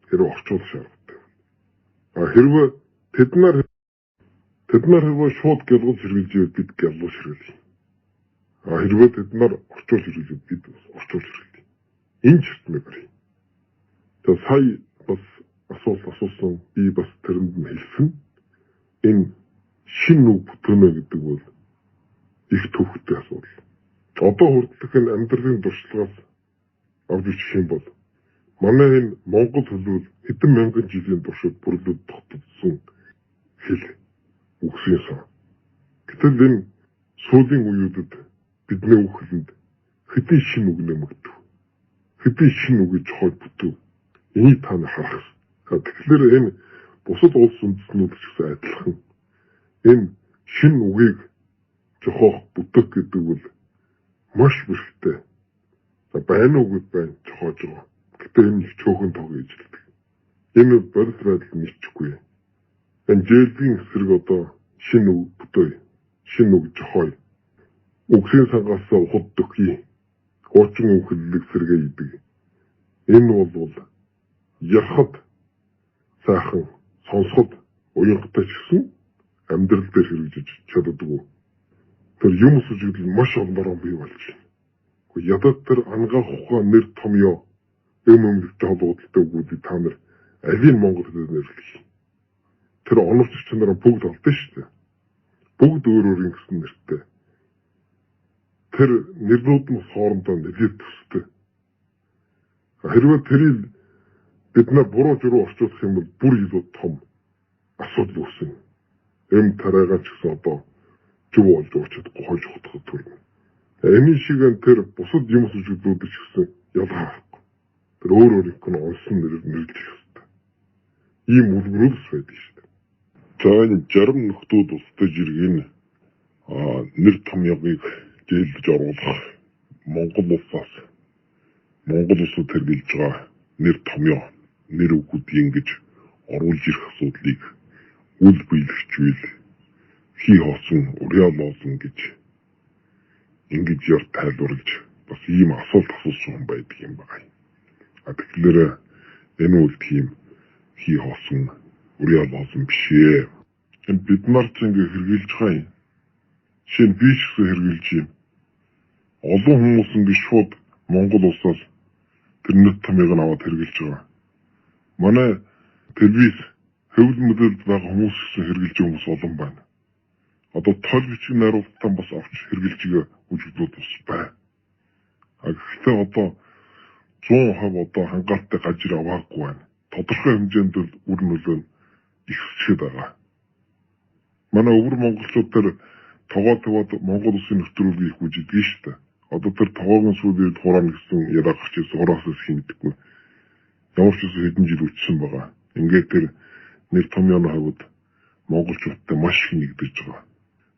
Хэрвээ орчуулах шаардлагатай. Хэрвээ тэд нар хэрвээ шууд гялгуулж хэрэглэж бид гялгуулж хэрэглэе. Хэрвээ тэд нар орчуулж хэрэглэж бид орчуулж хэрэглэе. Энэ ч юм байна. Тэгээ сая бас асуусан би бас тэрэнд нь хэлсэн. Энэ шинэ үг бүтээнэ гэдэг бол их төвхтэй асуудал. Одоо хүртэлх нь амьдралын туршлагаас авч ирэх юм бол манай энэ монгол хэл бол хэдэн мянган жилийн туршид бүрлүүд тогтсон хэл үгсийн сан. Гэтэл энэ сүүлийн үеүүдэд бидний үг хэлэнд хэдэн шинэ үг нэмэгдэв. Хэдэн шинэ үг жохоод бүтэв. Энийг та нар харах. Тэгэхээр энэ бусад улс үндэстнүүд ч гэсэн адилхан. Энэ шинэ үгийг жохоох бүтэх гэдэг бол маш бэрхтэй. Байна уу гэд байна жохоож байгаа. Гэтэ энэ чөөхөн тог ээжлдэг. Энэ бодит байдал нийцэхгүй. Энэ жээлбийн эсрэг одоо шинэ үг бүтээ. Шинэ үг жохоо. Үгсийн сангаас ухад дөхий хуучин үхэллэг сэргээ идэг. Энэ бол ярахад сайхан сонсоход уянгатай ч гэсэн амьдрал дээр хэрэгжиж чаддаггүй. Тэр юм сүжигдэл маш ондороо бий болж байна. Ядад тэр ангаах ухаан нэр томьёо өмнөдтэй холбоотой үгүүдийг та нар алийг Монгол хэлээр нэрлэх. Тэр оновчч нар бүгд олдсон шүү дээ. Бүгд өөр өөр ингэсэн нэртэй. Тэр нэрнүүд нь хоорондоо нэлээд төстэй. Хэрвээ тэрийг бид нар буруу журуу орчуулах юм бол бүр илүү том асуудал үүснэ. Тарайгаа ч гэсэн одоо зөв болж уучаад гохож утгах төрнө. Энэ шиг тэр бусад юм сүжиглүүд ч гэсэн ялгаа байхгүй. Тэр өөр өөр их нь онсон нэрээр нэрлэх хэрэгтэй. Ийм үлгэрүүд байдаг шүү дээ. За энэ 60 нөхдүүд устдаж иргэн нэр томьёогыг зээлж оруулах Монгол улсаас Монгол улсад хэрэгжилж байгаа нэр томьёо нэр үгүүдийг ингэж оруулж ирэх асуудлыг үл биелэгчвэл хий хоосон уриалуулсан гэж ингэж яар тайлбарлаж бас ийм асуулт асуусан байдаг юм байна. Тэгэхээр энэ үл тийм хий хоосон уриалуулсан биш ээ. Бид нар ч ингэ хэрэгжилж байгаа юм. Шинэ би ч гэсэн хэрэгжилж юм. Олон хүмүүс ингэ шууд Монгол улсаас тэр нэр томьёог нь аваад хэрэгжилж байгаа. Манай телевиз хөвөл мөдөд байгаа хүмүүс гэсэн хэрэгжилж байгаа хүмүүс олон байна. Одоо тол бичиг найруулгатаа бас авч хэрэгжилж байгаа үжиглүүд бас байна. Гэхдээ одоо 100% одоо хангалттай гажир аваагүй байна. Тодорхой хэмжээнд л үр нөлөө ихсчихэд байгаа. Манай өвөр монголчууд тэр тогоод Монгол улсын нөхцөлийг их үжигдэж шүү дээ. Одоо тэр тогоогийн сүүлийн хураана гэсэн яриа гарч ирсэн хураасаас хиймдэггүй. Ямар ч үсэн хэдэн жил үтсэн байгаа. Ингээд тэр нэр томьёоны хавьд монголчуудтай маш их нэгдэж байгаа.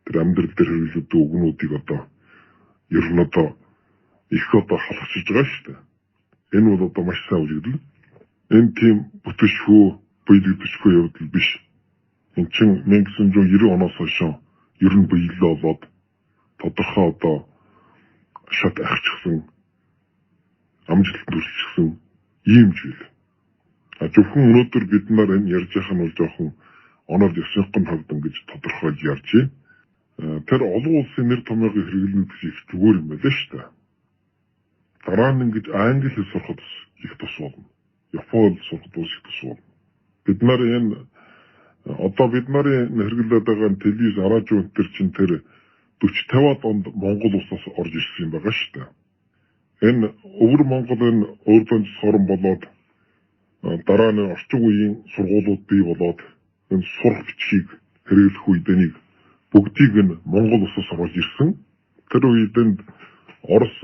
Тэр амьдрал дээр хэрэглэдэг үгнүүдийг одоо ер нь одоо их одоо халахчиж байгаа шүү дээ. Энэ бол одоо маш сайн үжигдэл. Энэ тийм бүтэлшгүй биелэгдэшгүй явдал биш. Энд чинь 1990 оноос хойш ер нь биелэл болоод тодорхой одоо шат ахчихсан амжилт төрчихсөн ийм жил. Зөвхөн өнөөдөр бид нар энэ ярьж байгаа нь бол жоохон оноод ёсынхын хувьд ингэж тодорхойлж ярьж байна. Тэр олон улсын нэр томьёогийн хэрэглэн гэж их зүгээр юм байна шүү дээ. Дараа нь ингэж англи хэл сурахад их тус болно. Японд сурахад их тус болно. Бид нар энэ одоо бид нарын хэрэглээд байгаа телевиз радио энэ чинь тэр 40-50 онд Монгол улсаас орж ирсэн юм байгаа шүү дээ. Энэ өвөр Монгол энэ өөрөнд сорон болоод дараа нь орчин үеийн сургуулиуд бий болоод энэ сурах бичгийг хэрэглэх үедээ бүгдийг нь Монгол улсаас оруулж ирсэн. Тэр үед энэ Орос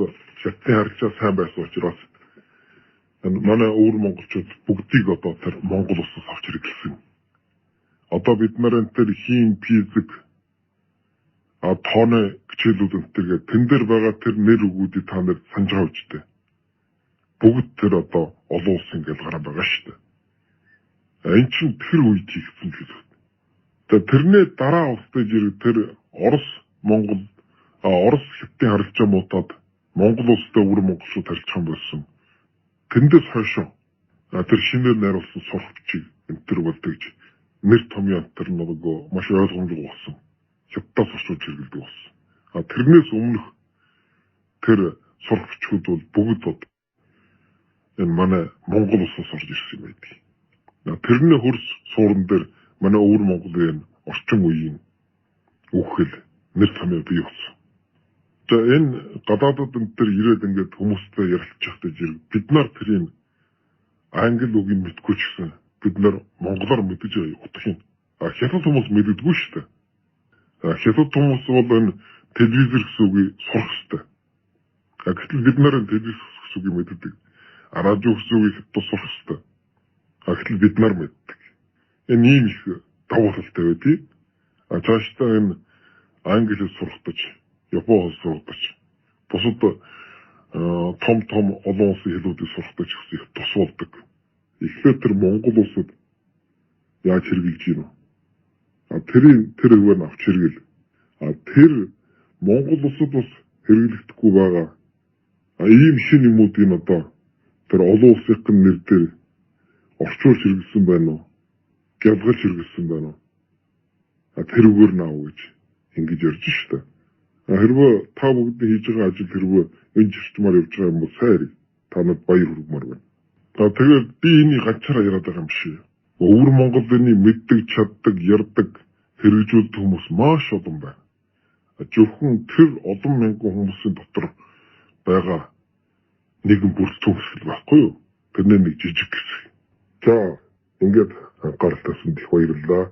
шатны харьцаа сайн байсан учраас энэ манай өвөр монголчууд бүгдийг одоо тэр Монгол улсаас авч хэрэглэсэн. Одоо бид нар энэ тэр хим физик тооны хичээлүүд энтергээ тэн дээр байгаа тэр нэр үгүүдийг та нар санаж байгаа үстэй. Бүгд тэр одоо олон улсын гэл гараа байгаа шүү дээ. Энэ чинь тэр үед хийгдсэн зүйл. Тэгээ тэрний дараа устдаж ирэх тэр Орос хятадын харилцаа муутаад Монгол улстай өвөр монголчууд харилцах юм болсон. Тэндээс хойш тэр шинээр найруулсан сурах бичиг энтер болдог гэж нэр томьёо тэр нөгөө маш ойлгомжтой болсон. Хятадаас орчуулж хэрэглэдэг болсон. Тэрнээс өмнөх тэр сурах бичгүүд бол бүгд энэ манай Монгол улсаас орж ирсэн юм байдаг. Тэрний хөрс суурин дээр манай өвөр Монголын орчин үеийн үхэл нэр томьёо бий болсон. За энэ гадаадд энэ төр ирээд ингээд хүмүүстэй ярилцах гэж бид нар тэрийг англи үгийг мэдгүй ч гэсэн бид нар монголоор мэдэж утгах юм. Хятад хүмүүс мэддэггүй шүү дээ. Хятад хүмүүс бол энэ телевизэр гэсэн үгийг сурах хэрэгтэй. Гэтэл бид нар телевиз гэсэн үгийг мэддэг. Радио гэсэн үгийг хятад сурах хэрэгтэй. Гэтэл бид нар мэддэг. Энэ ийм их даваалтай байдгийг. Цаашдаа энэ англи хэл сурахтаж, япон хэл сурахтаж, бусад том олон улсын хэлүүдийг сурахтаж их тус болдог. Тэгэхээр тэр Монгол улсад яаж хэрэгжилж гинэ? Тэр хөвөр авч хэрэгэл. Тэр Монгол улсад бас хэрэглэгдэхгүй байгаа. Ийм шин юмуудын одоо тэр олон улсын нэр дээр орчуулж хэрэглэсэн байна уу? Гялгаж хэрэглэсэн байна уу? Тэрүүгээр наав гэж ингэж ярьж штэ. Хэрвээ та бүгдийн хийж байгаа ажил хэрвээ энэ зөрчмөр явж байгаа юм бол сайн. Танад баяр хүргэмээр байна. Тэгээд би энийг ганцаараа яриад байгаа юм шиг. Өвөр Монголын мэддэг, чаддаг, ярддаг, хэрэгжүүлдэг хүмүүс маш олон байна. Зөвхөн тэр олон мянган хүмүүсийн дотор байгаа нэгэн бүрэлдэхүүн хэсэг байхгүй юу? Тэрний нэг жижиг хэсэг. За, ингээд анхаарал татсанд их баярлалаа.